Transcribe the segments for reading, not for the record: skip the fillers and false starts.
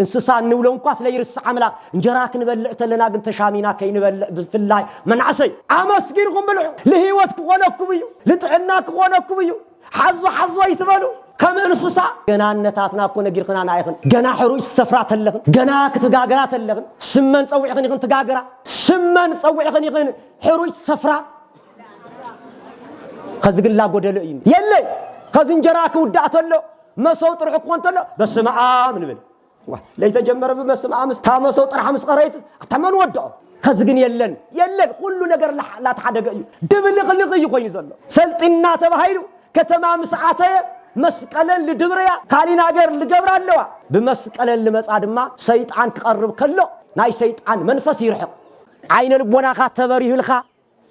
እንስሳ እንብለው እንኳን ስለይርስ አምላክ እንጀራክ ንበልዕ ተለና ግን ተሻሚና ከይንበልዕ ብፍላይ መንዓሰይ አመስግንኩም ብልዑ ለህይወት ክኾነኩም እዩ ለጥዕና ክኾነኩም እዩ ሓዞ ይትበሉ ከም እንስሳ ገናነታትና እኮ ነጊርክና ናይኽን ገና ሕሩይ ሰፍራት ኣለኽን ገና ክትጋገራት ኣለኽን ስመን ፀውዕኽን ይኽን ትጋገራ ስመን ፀውዕኽን ይኽን ሕሩይ ሰፍራ ከዝግላ ጎደለ እዩ የለይ ከዝንጀራ ክውዳእ ተሎ መሰው ጥርሑ ክኾን ተሎ በስመ አብ ንብል ለይተጀመረ በስመ አብ ታመሰው ጥርሓ ምስ ቀረይት አተመን ወደኦ ከዝግን የለን ሁሉ ነገር ላተሓደገ እዩ ድብልቕልቕ እዩ ኮይኑ ዘሎ ሰልጢና ተባሂሉ ከተማ ምስዓተ መስቀለን ልድብረያ ካሊና ገር ልገብራ ኣለዋ ብመስቀለን ልመጻ ድማ ሰይጣን ክቀርብ ከሎ ናይ ሰይጣን መንፈስ ይርሕቕ ዓይነ ልቦናኻ ተበሪህልኻ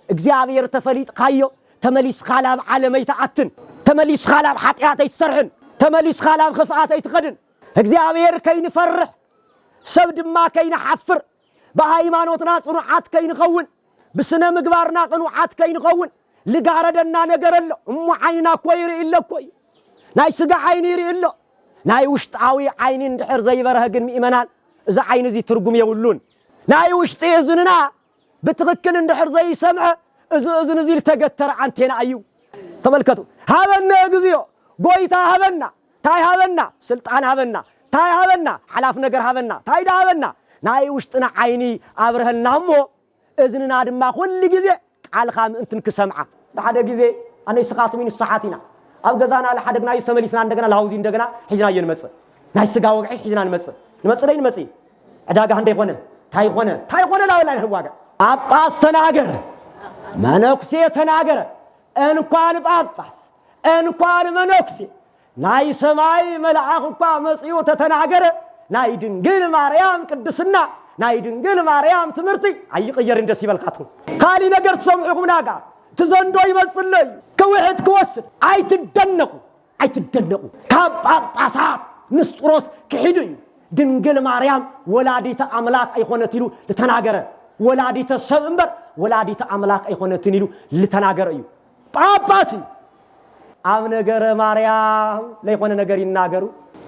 እግዚአብሔር ተፈሊጥካዮ ተመሊስኻ ላብ ዓለመይ ተኣትን ተመሊስኻ ላብ ኃጢአት ኣይትሰርሕን ተመሊስኻ ላብ ክፍኣት ኣይትኸድን እግዚአብሔር ከይንፈርሕ ሰብ ድማ ከይንሓፍር በሃይማኖትና ጽኑዓት ከይንኸውን ብስነ ምግባርና ቅኑዓት ከይንኸውን ልጋረደና ነገር ኣሎ እሞ ዓይንና እኮ ይርኢ እኮ ናይ ስጋ ዓይኒ ይርኢ ኣሎ ናይ ውሽጣዊ ዓይኒ እንድሕር ዘይበረኸ ግን ምእመናን እዚ ዓይኒ እዚ ትርጉም የብሉን ናይ ውሽጢ እዝንና ብትኽክል እንድሕር ዘይሰምዐ እዚ እዝን እዚ ልተገተረ አንቴና እዩ ተመልከቱ ሃበና እግዚኦ ጎይታ ሃበና ታይ ሃበና ስልጣን ሃበና ታይ ሃበና ሓላፍ ነገር ሃበና ታይ ሃበና ናይ ውሽጥና ዓይኒ አብረህልና እሞ እዝንና ድማ ኩሉ ግዜ ቃልኻ ምእንትን ክሰምዓ ለሓደ ግዜ ኣነይ ስኻቱም ንስሓቲና ኣብ ገዛና ለሓደግና ይስተመሊስና እንደገና ለሃውዚ እንደገና ሒዝና የንመጽእ ናይ ስጋ ወግዒ ሒዝና ንመጽእ ዕዳጋ እንደይኾነ ታይ ኾነ ላወላ ንህዋጋ ጳጳስ ተናገረ መነኩሴ ተናገረ እንኳን ጳጳስ እንኳን መነኩሴ ናይ ሰማይ መልአክ እንኳ መጽኡ ተተናገረ ናይ ድንግል ማርያም ቅድስና ናይ ድንግል ማርያም ትምህርቲ አይቀየርን ደስ ይበልካትኩም ካሊ ነገር ተሰምዑኩም ናጋ ትዘንዶ ይመጽለይ ከውህት ክወስድ አይትደነቁ ካብ ጳጳሳት ንስጥሮስ ክሂዱ ድንግል ማርያም ወላዲተ አምላክ አይኾነት ይሉ ለተናገረ ወላዲተ ሰብ እንበር ወላዲተ አምላክ አይኾነት ይሉ ለተናገረ እዩ ጳጳሲ አብ ነገረ ማርያም ለይኾነ ነገር ይናገሩ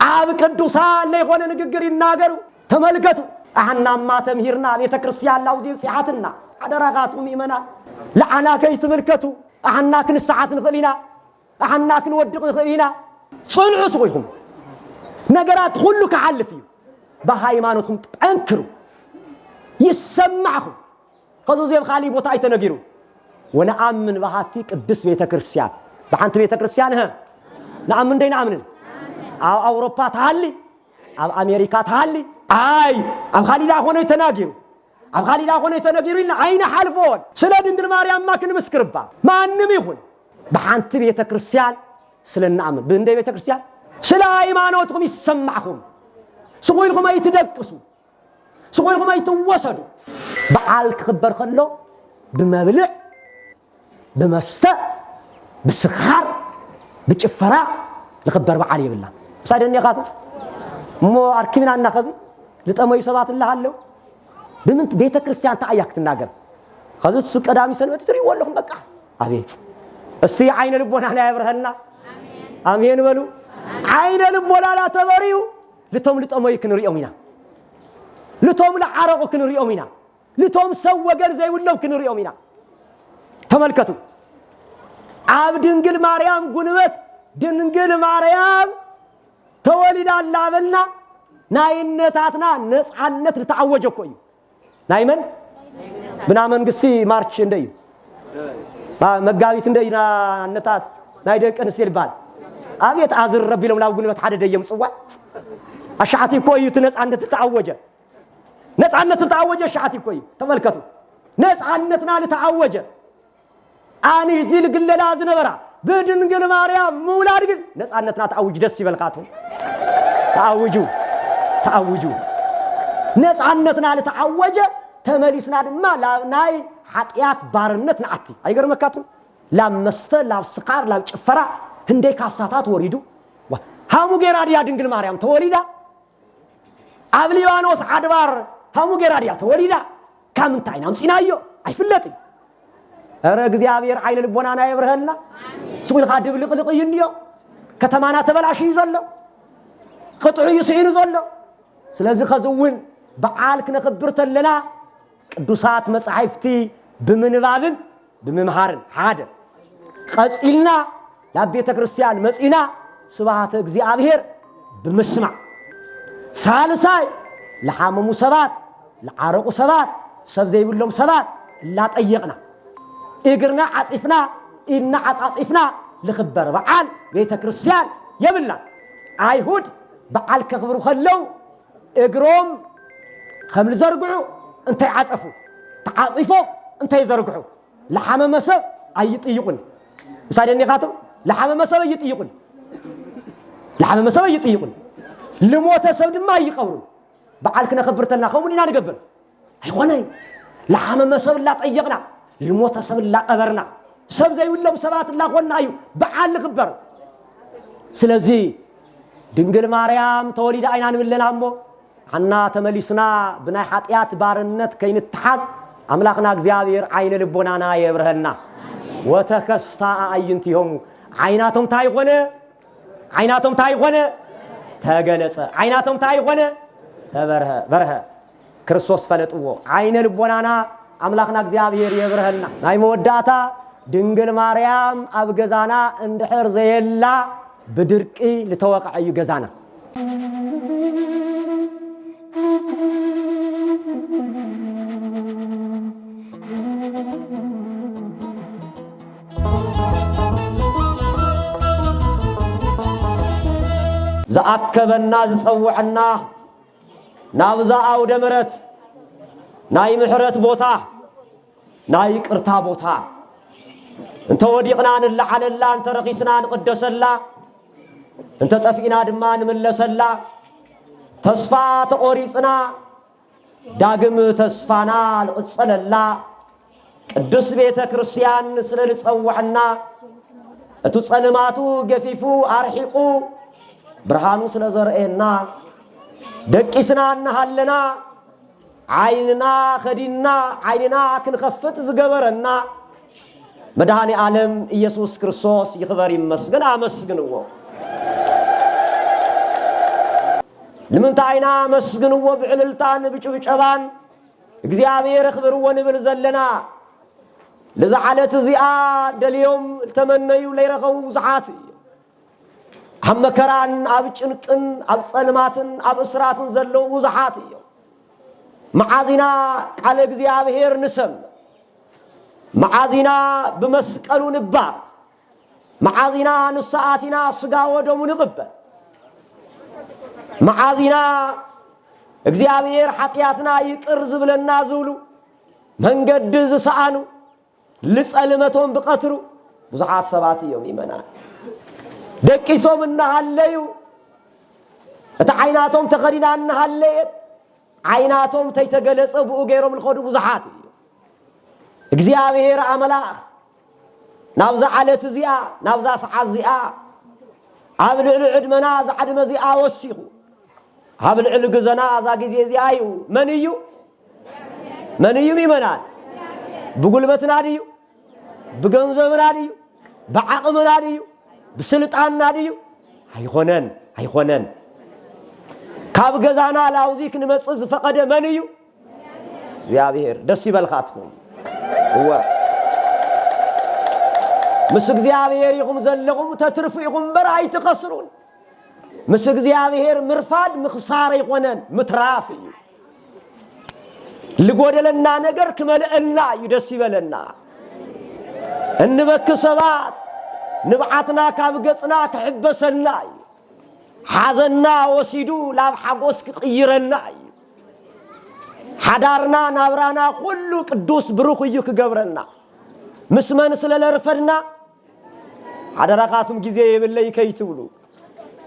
አብ ቅዱሳን ለይኾነ ንግግር ይናገሩ ተመልከቱ አህናማ ተምሂርና ቤተ ክርስቲያን ላውዚ ጽሓትና አደራጋቱም ይመና ለአና ከይትመልከቱ አህና ክንሰዓት ንኽሊና አህና ክንወድቅ ንኽሊና ጽንዑስ ኮይኩም ነገራት ሁሉ ከሐልፍ እዩ በሃይማኖትኩም ጠንክሩ ይሰማዕኩም ከዙ ዘብ ኻሊ ቦታ አይተነጊሩ ወነአምን በሃቲ ቅዱስ ቤተ ክርስቲያን በአንተ ቤተ ክርስቲያን ነአምን ደይና አምንን አብ አውሮፓ ታሊ አብ አሜሪካ ታሊ አይ አብ ኻሊላ ሆነ የተናገሩ አብ ኻሊላ ሆነ የተናገሩና አይነ ሐልፎን ስለ ድንግል ማርያም ማክን መስክርባ ማንንም ይሁን በአንተ ቤተ ክርስቲያን ስለናአምን በእንደ ቤተ ክርስቲያን ስለ ሃይማኖትኩም ይሰማዕኩም ስቆይልኩም አይትደቅሱ ስቆይልኩም አይትወሰዱ በዓል ክበር ከሎ በመብልዕ በመስተ بسخار بتشفرا لخبر بعلي بالله صادني قاطع مو اركبنا ناخذي لطمي سبات الله አለው በምን ቤተ ክርስቲያን ታያክ ተናገር ከዚህ ቀዳሚ ሰንበት ትሪ ወለኩም በቃ አቤት እሺ አይነ ልቦና ላይ ያብረህና አሜን በሉ አይነ ልቦና ላይ ተበሪው ልጠመይ ክንሪኦሚና ልቶም ለዓረቁ ክንሪኦሚና ልቶም ሰው ወገን ዘይውለው ክንሪኦሚና ተመልከቱ አብ ድንግል ማርያም ጉንበት ድንግል ማርያም ተወልዳላበልና ናይነታትና ነፃነት ልታወጀ ቆዩ ናይመን ብና መንግስቲ ማርች እንደይ መጋቢት እንደይና ነታት ናይደቀን ሲልባል አቤት አዝር ረቢ ለምላው ጉንበት ሓደ ደየም ጽዋ አሻዓቲ ቆዩ ነፃነት ልታወጀ አሻዓቲ ቆዩ ተመልከቱ ነፃነትና ልታወጀ አኒ ዲል ግለላ ዝነበራ በድንግል ማርያም መውላድ ግን ነፃነትና ታውጅ ደስ ይበልካቱ ታውጁ ነፃነትና ለታወጀ ተመሊስና ድማ ላናይ ኃጢአት ባርነት ናአቲ አይገርመካቱ ላመስተ ላስቃር ላጭፈራ እንደ ካሳታት ወሪዱ ሃሙ ጌራዲያ ድንግል ማርያም ተወሊዳ አብሊባኖስ አድባር ሃሙ ጌራዲያ ተወሊዳ ካምንታይናም ጽናዮ አይፍለጥ አረ እግዚአብሔር አይነ ልቦናና ይብርህልና ስዊል ኻድብ ልቅልቅ ይንዮ ከተማና ተበላሽ ይዘሎ ቅጥዑ ይስኢን ዘሎ ስለዚህ ከዝውን በዓል ክነክብር ተለና ቅዱሳት መጻሕፍቲ ብምንባብን ብምምሃርን ሓደ ቀጽልና ለቤተ ክርስቲያን መጽና ስብሐተ እግዚአብሔር ብምስማዕ ሳልሳይ ለሐመሙ ሰባት ለዓረቁ ሰባት ሰብ ዘይብሎም ሰባት ላጠየቅና እግርና ዓጽፍና ኢድና ዓጻጽፍና ልኽበር በዓል ቤተ ክርስቲያን የብላ አይሁድ በዓል ከኽብሩ ከለው እግሮም ከም ልዘርግዑ እንታይ ዓጸፉ ተዓጽፎ እንታይ ዘርግዑ ለሐመመ ሰብ አይጥይቁን ምሳሌ ለሐመመ ሰብ አይጥይቁን ለሐመመ ሰብ አይጥይቁን لموت سود ما يقبرون بعد كنا خبرتنا خومني نقبل أيواني لحما ما سود لا طيقنا لموت سود لا قبرنا سب زي ولا بسبات الله قلنا أيو بعد خبر سلزي دنجل مريم تولد أين من لنا عمو عنا تمليسنا بنا حطيات بارنت كين التحاد أملاقنا زيادير عين لبنانا يبرهنا وتكسا أينتهم عيناتهم تايقونه عيناتهم تايقونه تاجلس عيناتهم تايقونه برها كريستوس فلتوه عين لبنانا أملاقنا زيادير يبرهنا ناي موداتا دنجل مريم أبجزانا اندحر زي الله بدركي لتوقع أي جزانا زأكبنا زصوعنا نابزا أو دمرت ناي محرت بوتا ناي كرتا بوتا انت وديقنا نلا على الله انت رخيصنا نقدس الله انت تفقنا دمان من لسلا تصفى تقوريصنا داقم تصفانا لقصل الله قدس بيت كريستيان سلل تصوعنا تصلماتو قفيفو ارحقو برهانو سلزرئنا دقسنا نهلنا عيننا خدينا عيننا كنخفت زقبرنا مدهاني عالم يسوس كريستوس يخبر يمسجن أمسجنه لمن تعينا مسجنه بعللتان بيشوف أبان إجزاء يخبروا ونبرزلنا لزعلت زياد اليوم تمنيوا ليرغوا زعاتي هم كران أبشنكن أبصلماتن أبصراتن زلوا زحاتي معازنا على إجزاء نسم معازنا بمسكلو نبار معازنا نساعتنا صقا ودم نغبة معازنا اغزيابير حطياتنا يقرز بلنا زولو من قدز سعانو لسألمتهم بقترو بزعات سباتي يوم إيمانا دكيسو منها الليو اتعيناتهم تغرينا عنها الليل عيناتهم تيتقلص بوغيرهم الخدو بزحاتي እግዚአብሔር አምላክ ናብዛ ዓለት እዚኣ ናብዛ ሰዓት እዚኣ ኣብ ልዕሊ ዕድመና ዝዓድመ እዚኣ ወሲኹ ኣብ ልዕሊ ግዘና እዛ ግዜ እዚኣ እዩ መን እዩ ይመናል ብጉልበትና ድዩ ብገንዘብና ድዩ ብዓቕምና ድዩ ብስልጣንና ድዩ ኣይኮነን ካብ ገዛና ላውዚ ክንመጽእ ዝፈቐደ መን እዩ እግዚአብሔር ደስ ይበልካትኩም هو مس እግዚአብሔር ይኹም ዘለኹም ተትርፉይኹም በራይ ተኸስሩን مس እግዚአብሔር ምርፋድ ምኽሳር ይኾነን ምትራፍ እዩ ልጎደለና ነገር ክመልእና ይደስ ይበለና እንበክ ሰባት ንብዓትና ካብ ገጽና ክሕበሰና ሓዘና ወሲዱ ላብ ሓጎስ ክቅይረና حدارنا نابرانا كله قدوس بروخ يك جبرنا مسمن سلل رفدنا حدرقاتهم جزء يبلي كيتولو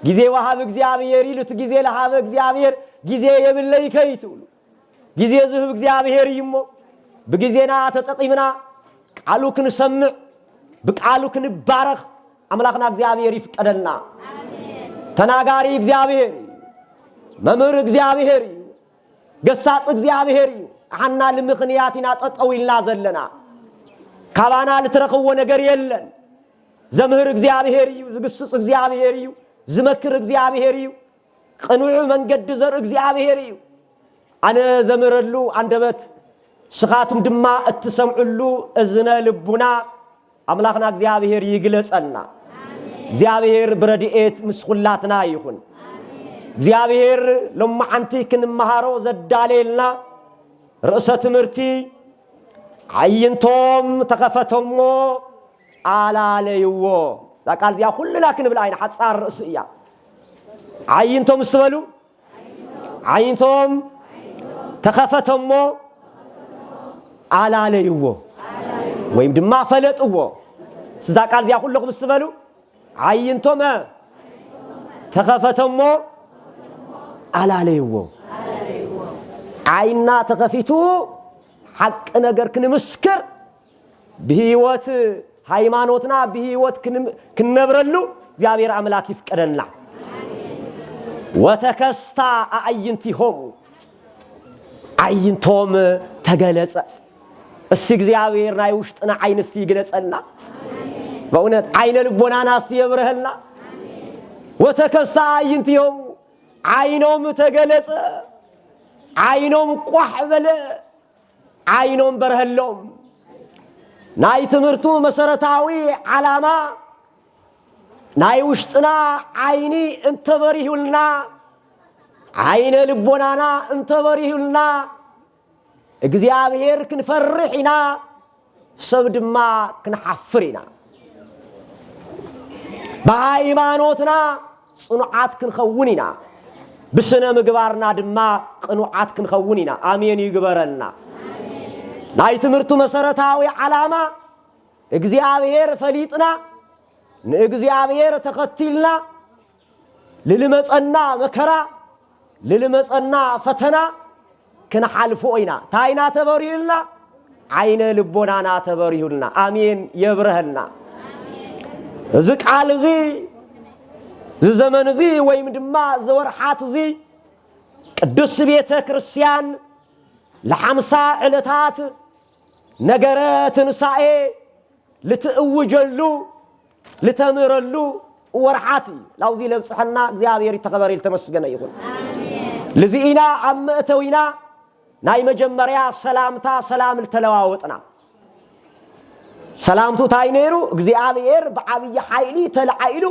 جزء وهاب እግዚአብሔር ይሉት جزء ለሃብ እግዚአብሔር جزء يبلي كيتولو جزء ዝህብ እግዚአብሔር ይሞ በጊዜና ተጠቂምና ቃሉ ክንሰምዕ በቃሉ ክንባረኽ አምላክና እግዚአብሔር ይፍቀደልና አሜን ተናጋሪ እግዚአብሔር መምህር እግዚአብሔር قصات እግዚአብሔር አና ለምኽንያቲና ተጠውይልና ዘለና ካባና ለተረከው ነገር የለን ዘምህር እግዚአብሔር ዝግስጽ እግዚአብሔር ዝመክር እግዚአብሔር قنوع من قد زر እግዚአብሔርዩ أنا زمرلو عندبت سخاتم دما اتسمعلو أزنا لبنا أملاخنا እግዚአብሔር ይግለጸና እግዚአብሔር بردئت مسخلاتنا يخون እግዚአብሔር لما عنتي كنمهارو زداليلنا رأسة مرتي عينتم تخفتمو على ليو لا قال زيا كل لكن بالعين حصار رأسيا عينتم استبلو عينتم تخفتمو على ليو ويم دما فلطو سزا قال زيا كلكم استبلو عينتم تخفتمو على ليو عيننا تخفيتو حق نجر كنمسكر بهيوت ሃይማኖትና በህይወት ክንነብረሉ እግዚአብሔር አምላክ ይፍቀደልና ወተከስታ አዕይንቲሆሙ አይንቶም ተገለጸ እስ እግዚአብሔር ናይ ውሽጥና አይንስ ይግለጸና በእውነት አይነ ልቦናናስ ይብረህልና ወተከስታ አዕይንቲሆሙ አይኖም ተገለጸ አይኖም ቋህ በለ አይኖም በረህሎም ናይ ትምርቱ መሰረታዊ ዓላማ ናይ ውሽጥና አይኒ እንተበሪሁልና አይነ ልቦናና እንተበሪሁልና እግዚአብሔር ክንፈርሕና ሰብ ድማ ክንሐፍርና በሃይማኖትና ጽኑዓት ክንኸውንና ብስነ ምግባርና ድማ ቅኑዓት ክንኸውንና አሜን ይግበረልና ናይ ትምርቱ መሰረታዊ ዓላማ እግዚአብሔር ፈሊጥና ንእግዚአብሔር ተኸቲልና ልልመጸና መከራ ልልመጸና ፈተና ክንሐልፎይና ታይና ተበሪሁልና አይነ ልቦናና ተበሪሁልና አሜን ይብረህልና እዚ ቃል እዚ ዘመን እዚ ወይም ድማ ዘወርሓት እዚ ቅዱስ ቤተ ክርስቲያን ለ50 ዕለታት ነገረ ትንሳኤ ልትእውጀሉ ልተምረሉ ወርሓት ላውዚ ለብጽሐና እግዚአብሔር ይተኸበር ይልተመስገነ ይሁን ለዚኢና አመተዊና ናይ መጀመሪያ ሰላምታ ሰላም ልተለዋወጥና ሰላምቱ ታይነሩ እግዚአብሔር በአብይ ኃይሊ ተለዓይሉ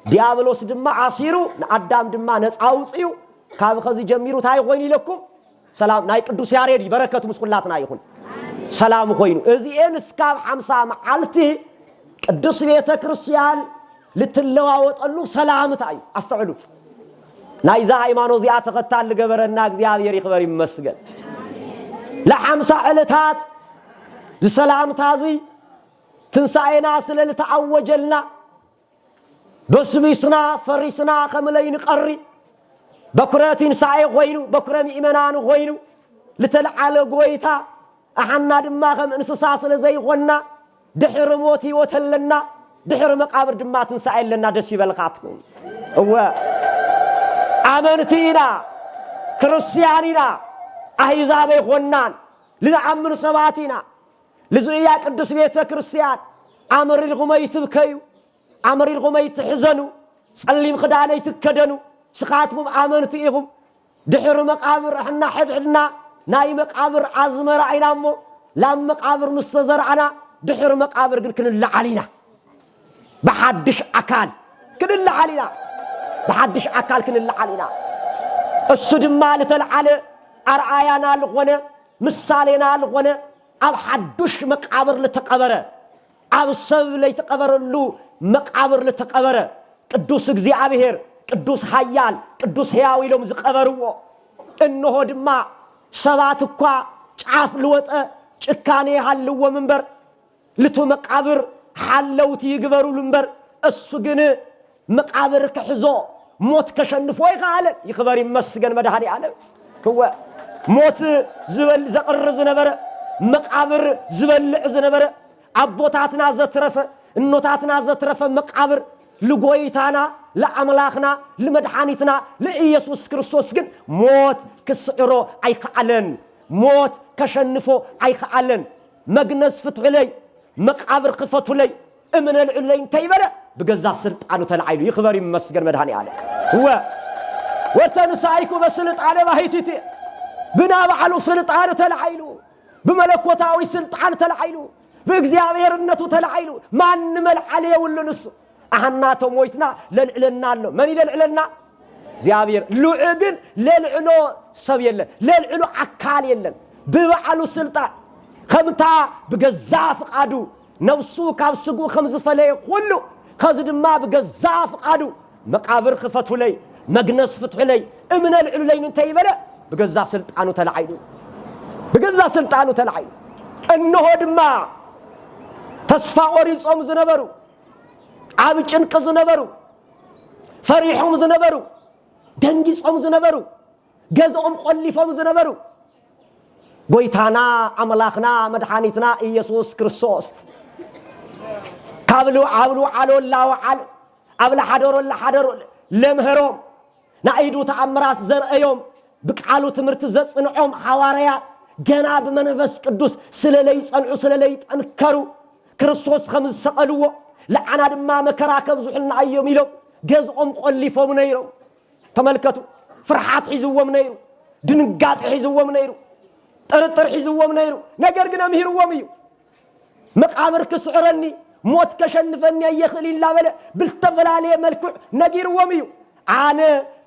ዲያብሎስ ድማ አሲሩ ለአዳም ድማ ነፃውጽዩ ካብ ከዚ ጀሚሩ ታይ ኮይን ይለኩም ሰላም ናይ ቅዱስ ያሬድ በረከቱ ምስኩላትና ይሁን ሰላም ኮይኑ እዚኤን እስካብ 50 መዓልቲ ቅዱስ ቤተ ክርስቲያን ልትለዋወጠሉ ሰላምታ እዩ አስተውሉ ናይዛ ሃይማኖት ዚኣ ተኸታል ገበረና እግዚአብሔር ይኽበር ይመስገን ለ50 ዕለታት ሰላምታ ዚ ትንሳኤና ስለል ተአወጀልና በስሚስና ፈሪስና ከመለይን ቀሪ በኩረቲን ሳይ ኮይኑ በኩረም ኢማናን ኮይኑ ለተለዓለ ጎይታ አሐና ድማ ከም እንስሳ ስለዘይኾና ድሕር ሞት ይወተለና ድሕር መቃብር ድማ ትንሳኤለና ደስ ይበልኻትኩም እወ አመንቲና ክርስቲያኒና አህዛብ ይኾናን ለአምን ሰባቲና ለዙያ ቅዱስ ቤተ ክርስቲያን አመሪልኩም ይትብከዩ አመሪልኩም ይትሕዘኑ ጸሊም ኽዳነ ይትከደኑ سخاتكم آمنت إيهم دحر مقابر إحنا حدنا ناي مقابر أزمر عينامو لام مقابر مستزرعنا دحر مقابر كن الله علينا بحدش أكال كن الله علينا بحدش أكال كن الله علينا السد مالت العلى أرعايانا لغونا مسالينا لغونا أو حدش مقابر لتقبره أو السب ليتقبر له مقابر لتقبره قدوس እግዚአብሔር ቅዱስ ኃያል ቅዱስ ሕያው ይሎም ዝቀበርዎ እነሆ ድማ ሰባት እኳ ጫፍ ልወጠ ጭካኔ ያለው መንበር ልቱ መቃብር ሐለውት ይግበሩ ልንበር እሱ ግን መቃብር ከሕዞ ሞት ከሸንፎ ይካለ ይኽበር ይመስገን መድኃኒ ዓለም ከወ ሞት ዝበል ዘቅርዝ ነበረ መቃብር ዝበልዕ ዝነበረ አቦታትና ዘትረፈ እኖታትና ዘትረፈ መቃብር لغويتانا لأملاخنا لمدحانيتنا لإيسوس كريستوس جن موت كسعرو أي خالن موت كشنفو أي خالن مجنس فتحلي مقابر قفتحلي من العلين تيبرة بجزاء سلطانه تلعيله يخبر مسجن مدحاني عليه هو وتنسايكو بسلطان باهيتي بنا بعلو سلطان تلعيلو بملكوتاوي سلطان تلعيلو بእግዚአብሔርነቱ ተልዓይሉ ማንም መልዓለ ወልንስ አህናቶ ሞይትና ለልዕልናሎ ማን ይለልዕልና እግዚአብሔር ሉዕግን ለልዕሎ ሰብ የለ ለልዕሎ አካል የለን በባዕሉ ስልጣን ከምታ በገዛ ፍቃዱ ነፍሱ ካብስጉ ከምዝፈለየ ሁሉ ከዚ ድማ በገዛ ፍቃዱ መቃብር ክፈቱ ላይ መግነስ ፍትሑ ላይ እምነ ልዕሉ ላይ እንተ ይበለ በገዛ ስልጣኑ ተልዓይሉ በገዛ ስልጣኑ ተልዓይሉ እነሆ ድማ ተስፋ ኦሪጾም ዝነበሩ አብ ጭንቅ ዝነበሩ ፈሪሖም ዝነበሩ ደንጊጾም ዝነበሩ ገዝኦም ቆሊፎም ዝነበሩ ጎይታና አምላክና መድኃኒትና ኢየሱስ ክርስቶስ ካብሉ አብሉ አሎላው አል አብላ ሐደሮ ለምህሮም ናይዱ ተአምራት ዘርአዮም በቃሉ ትምርት ዘጽንዖም ሐዋርያ ገና በመንፈስ ቅዱስ ስለለይ ጸንዑ ስለለይ ጠንከሩ ክርስቶስ خمس سقلوا لعنا دما مكرا كبزحنا ايوم يلو ገዝኦም ቆሊፎም ነይሩ ተመልከቱ ፍርሃት ሒዝዎም ነይሩ ድንጋጽ ሒዝዎም ነይሩ ጥርጥር ሒዝዎም ነይሩ ነገር ግን አምሂርዎም እዩ መቃብር ክስዕረኒ ሞት ከሸንፈኒ ይخليላ በለ ብልተፈላለየ መልኩዕ ነጊርዎም እዩ አነ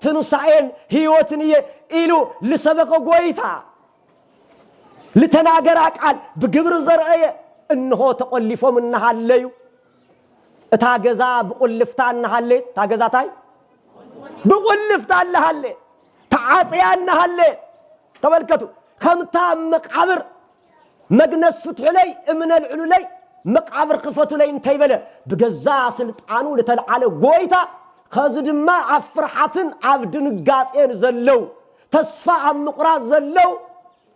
ትንሳኤን ህይወትን ኢሉ ለሰበከ ጎይታ ለተናገራ ቃል በግብር ዘርአየ እንሆ ተቆልፎም እንሃለዩ እታገዛ በቁልፍታ እንሃለ ታገዛታይ በቁልፍታ አለሃለ ተዓጽያ እንሃለ ተመልከቱ ከምታ መቃብር መግነስ ፍትሑ ላይ እምነ ልዕሉ ላይ መቃብር ክፈቱ ላይ እንታይ በለ በገዛ ስልጣኑ ለተልዓለ ጎይታ ከዚ ድማ አፍርሓትን አብድንጋጼን ዘለው ተስፋ አምቁራት ዘለው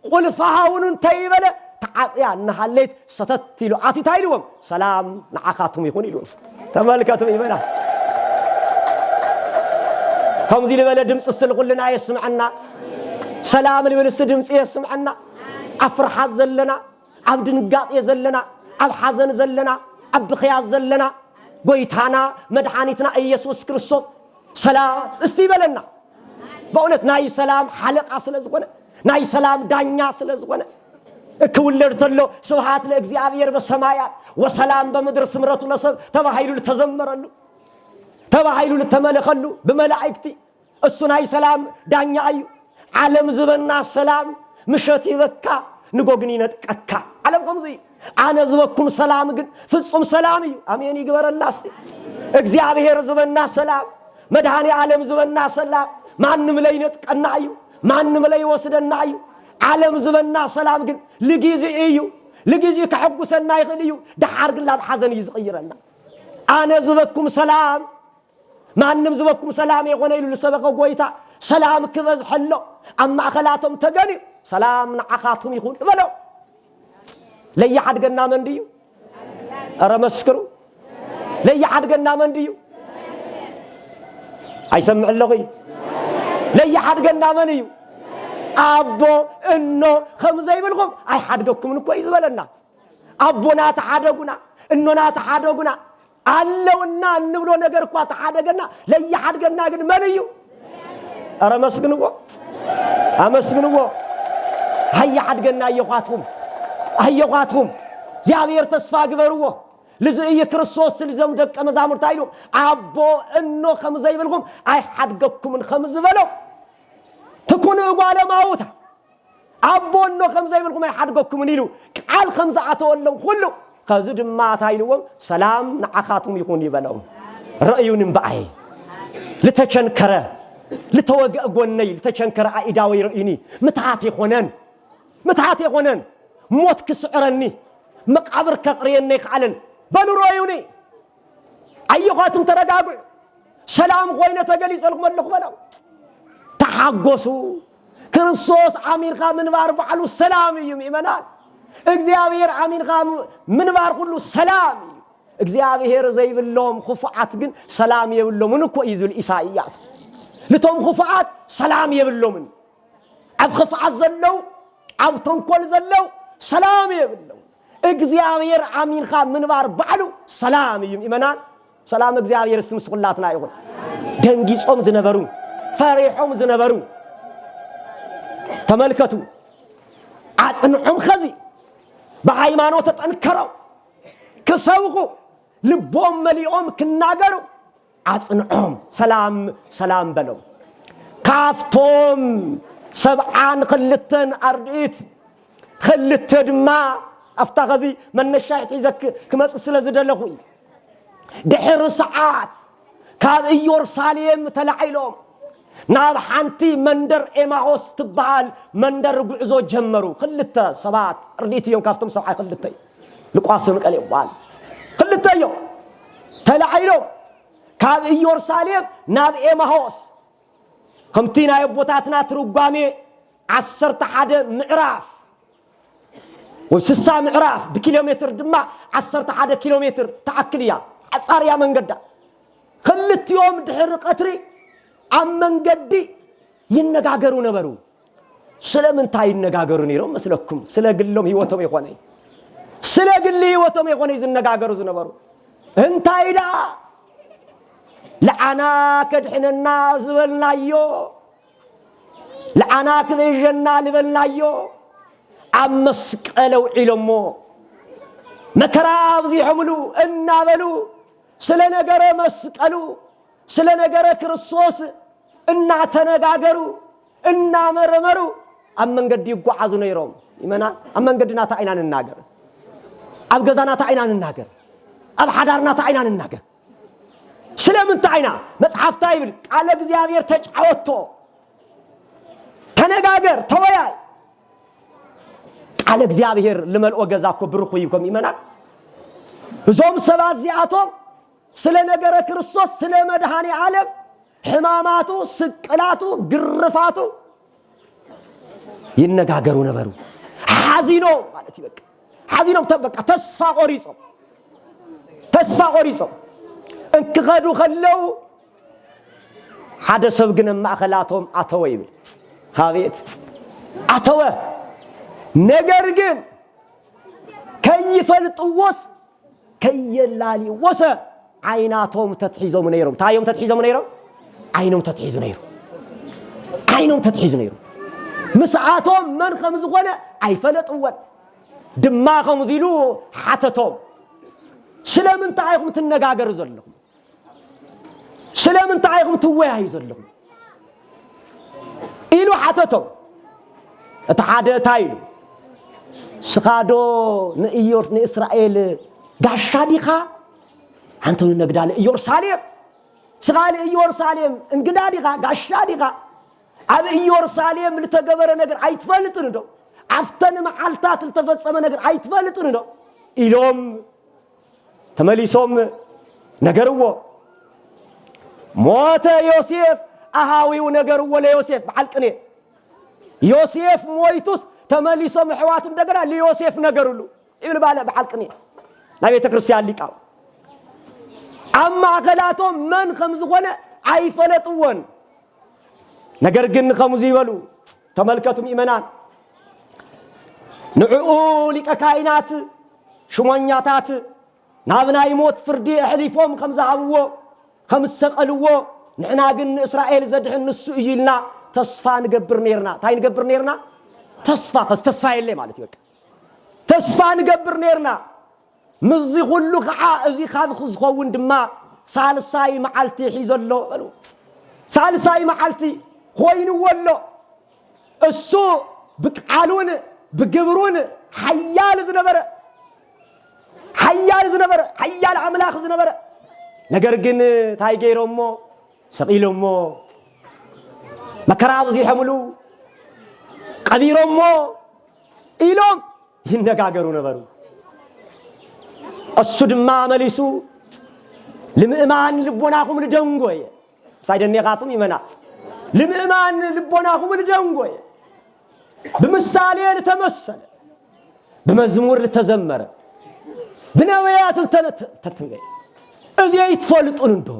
ቁልፋውን እንታይ በለ تعاطيا نحليت ستتيلو اتيتايلوم سلام نعاخاتهم يكون يلون تملكتم يبلا خمزي لبلا دمص استلقلنا يسمعنا سلام لبلا دمص يسمعنا افرحات زلنا عبد نقاط يزلنا اب حزن زلنا اب خياز زلنا قويتانا مدحانيتنا ኢየሱስ ክርስቶስ سلام استيبلنا بقولت ناي سلام حلقه ስለዝኾነ ناي سلام ዳኛ ስለዝኾነ እክውለርተሎ ስብሐት ለእግዚአብሔር በሰማያት ወሰላም በምድር ስምረቱ ለሰብ ተባሃይሉ ተዘመረሉ ተባሃይሉ ተመለከሉ በመላእክቲ እሱናይ ሰላም ዳኛ አዩ ዓለም ዝበና ሰላም ምሸት ይበካ ንጎግኒ ነጥቀካ ዓለም ቆምዚ አነ ዝበኩም ሰላም ግን ፍጹም ሰላም እዩ አሜን ይግበረላስ እግዚአብሔር ዝበና ሰላም መድኃኔ ዓለም ዝበና ሰላም ማንም ላይ ነጥቀና አዩ ማንም ላይ ወስደና አዩ ዓለም ዝበና ሰላም ግን لجيزي كحقسنا يخليو دحار قلنا بحزن يزغيرنا أنا زبكم سلام ما أنم زبكم سلام يغنى يلو لسبقوا قويتا سلام كبز حلو أما أخلاتهم تقني سلام نعخاتهم يخون ولو لي حد قلنا من ديو أرمسكرو لي حد قلنا من ديو هيسمع اللغي لي حد قلنا من ديو أبو إنه خمسة يبلغم أي حدكم من كويس ولا أبونا تحدقنا إنه ناتحدقنا علونا نبلو نجر قات حدقنا لي حدقنا قد مليو أمسكنوا هيا حدقنا يقاتهم جابير تصفاق بروه لزي كريستوس لزم دك مزامر تايلو أبو إنه خمسة يبلغم أي حدكم من خمسة بلو تكونوا قال موتا أبو إنه خمسة يبلغم أي حدكم من يلو قال خمسة أتولوا كله خزود ما تايلو سلام نعخاتهم يكون يبلغم رأيون بأي لتشنكره لتوجع قنني لتشنكره إداوي رأيني متعاطي خونن موت كسعرني مقابر كقريني خالن بلو رأيوني أيقاتم ترجعوا سلام خوينا تجلس لكم بلو تحققوا كريستوس عمين خام من بار بعلو السلام يوم إيمانات እግዚአብሔር አሚን ኻም ምን ባር ሁሉ ሰላም እግዚአብሔር ዘይብሎም ኹፋዓት ግን ሰላም የብሎም እንኮ ይዙል ኢሳይያስ ለቶም ኹፋዓት ሰላም የብሎም አብ ኹፋዓት ዘለው አብ ተንኮል ዘለው ሰላም የብሎም እግዚአብሔር አሚን ኻም ምን ባር ባሉ ሰላም ይም ኢማናን ሰላም እግዚአብሔር ስም ስቁላትና ይሁን ደንጊ ጾም ዝነበሩ فريحهم زنبرو تملكتوا عصنعهم خزي بهايمانو تطنكروا كسوقوا لبهم مليئهم كناغروا عصنعهم سلام بلو كافتهم سبعان خلتن أرديت خلت دما أفتغذي من نشايت إذا كمس سلزد لهوي دحر ساعات كاب يورساليم تلعيلهم ناب حنتي مندر إماوس تبال مندر بعزو جمرو خلت سبعات أرديت يوم كافتهم سبعات خلتي لقاسم قالي وال خلت يوم تلعيلهم كاب يورساليم ناب إماوس خمتين يبوتاتنا ترقامي 11 معراف وسسا معراف بكيلومتر دما 11 كيلومتر تأكليا أصاريا من قدا خلت يوم دحر قطري عم من قدي ينقاقروا نبرو سلام انتاي ينقاقروا نيرو مسلكم سلا قلهم هيوتهم يخواني سلا قل هيوتهم يخواني ينقاقروا نبرو انتاي دا لعنا كدحنا الناس والنايو لعنا كذيجنا لبالنايو عمسك ألو علمو مكراب زي حملو النابلو سلنا قرى مسك ألو سلنا قرى كرصوص إنا تنقاقرو إنا مرمرو أمن قد يقو عزو نيروم إيمانا أمن قد ناتعينان الناقر أبقزانا تعينان الناقر أبحدارنا تعينان الناقر سلام انتعينا مصحف تايبل على እግዚአብሔር ተጫወቶ ተነጋገር ተወያይ على እግዚአብሔር ለመልኦ ገዛኮ ብርኹ ይኮም ይመናል እዞም ሰባዚአቶም ስለ ነገረ ክርስቶስ ስለ መድኃኔ ዓለም ሕማማቱ ስቅላቱ ግርፋቱ ይነጋገሩ ነበሩ ሐዚኖ ማለት ይበቃ ሐዚኖም ተበቃ ተስፋ ቆሪጾ انكخدو خلو حدا سبقنا مأخلاتهم أتوى يبل هابيت أتوى نقرقن كيف الطوس كي اللالي وسا عيناتهم تتحيزوا من يروم تايوم تتحيزوا من يروم عينهم تتحيزوا نيروم مسعاتهم من خمس غنى عيفلت أول دماغهم زيلو حتتهم سلام تعيكم تنقاقر زلهم سلام تعيكم توياي زلهم إلو حتتهم اتحادة تايلو سخادو نإيور نإسرائيل قاشا ديخا أنتو نقدال إيورساليم سخال إيورساليم انقدا ديخا قاشا ديخا أب إيورساليم لتقبر نقر عيتفلتن دو عفتن معالتات التفصم نقر عيتفلتن دو إلوم تمليسوم نقروا موت يوسف أهاوي ونقروا ليوسف بعلقني يوسف مويتوس تمليسوم حواتم نقرا ليوسف نقروا له يقول بالا بعلقني نبي تكرسيان ليقاو أما قلاتهم من خمس غنى عيفلتون نقرقن خمس يولو تملكتم إيمانان نعقوا لك كائنات شمانياتات نابنا يموت فردي حليفهم خمسة عبوه خمس سقلوه نحنا قلنا إسرائيل زدحن السوء يلنا تصفى نقبر نيرنا تاي نقبر نيرنا تصفى اللي مالتي بك تصفى نقبر نيرنا مزي خلو خعا ازي خاف خزخوون دما سالساي معالتي حيزلو سالساي معالتي خوين ولو السوء بقالون بقبرون حيال زنبرة حيال عملاخ زنبرة نقرقن تايجير أمو سقيل أمو مكراب زي حملو قدير أمو إيلوم ينقاقرون نبرو السود ما مليسو لمئمان لبوناكم لجنقوي سايد النقاطم يمنا لمئمان لبوناكم لجنقوي بمثالين تمثل بمزمور لتزمر بنويات التنتنجي ازي يتفلطون اندو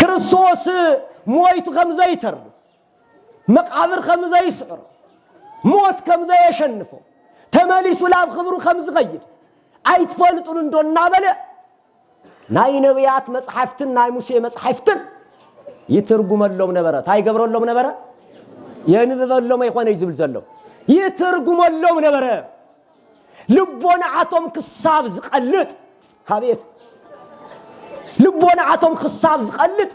كرسوس مويت خمزه يتر مقابر خمزه يسعر موت خمزه يشنفو تماليس ولا بخبرو خمز غير ايتفلطون اندو نابله ناي نبيات مصحفتن ناي موسى مصحفتن يترجملهم نبرة تاي قبرلهم نبرة ينبذلهم يخون يزبل زلهم يترجملهم نبرة لبون عتم كساب زقلت هابيت لبون عتم كساب زقلت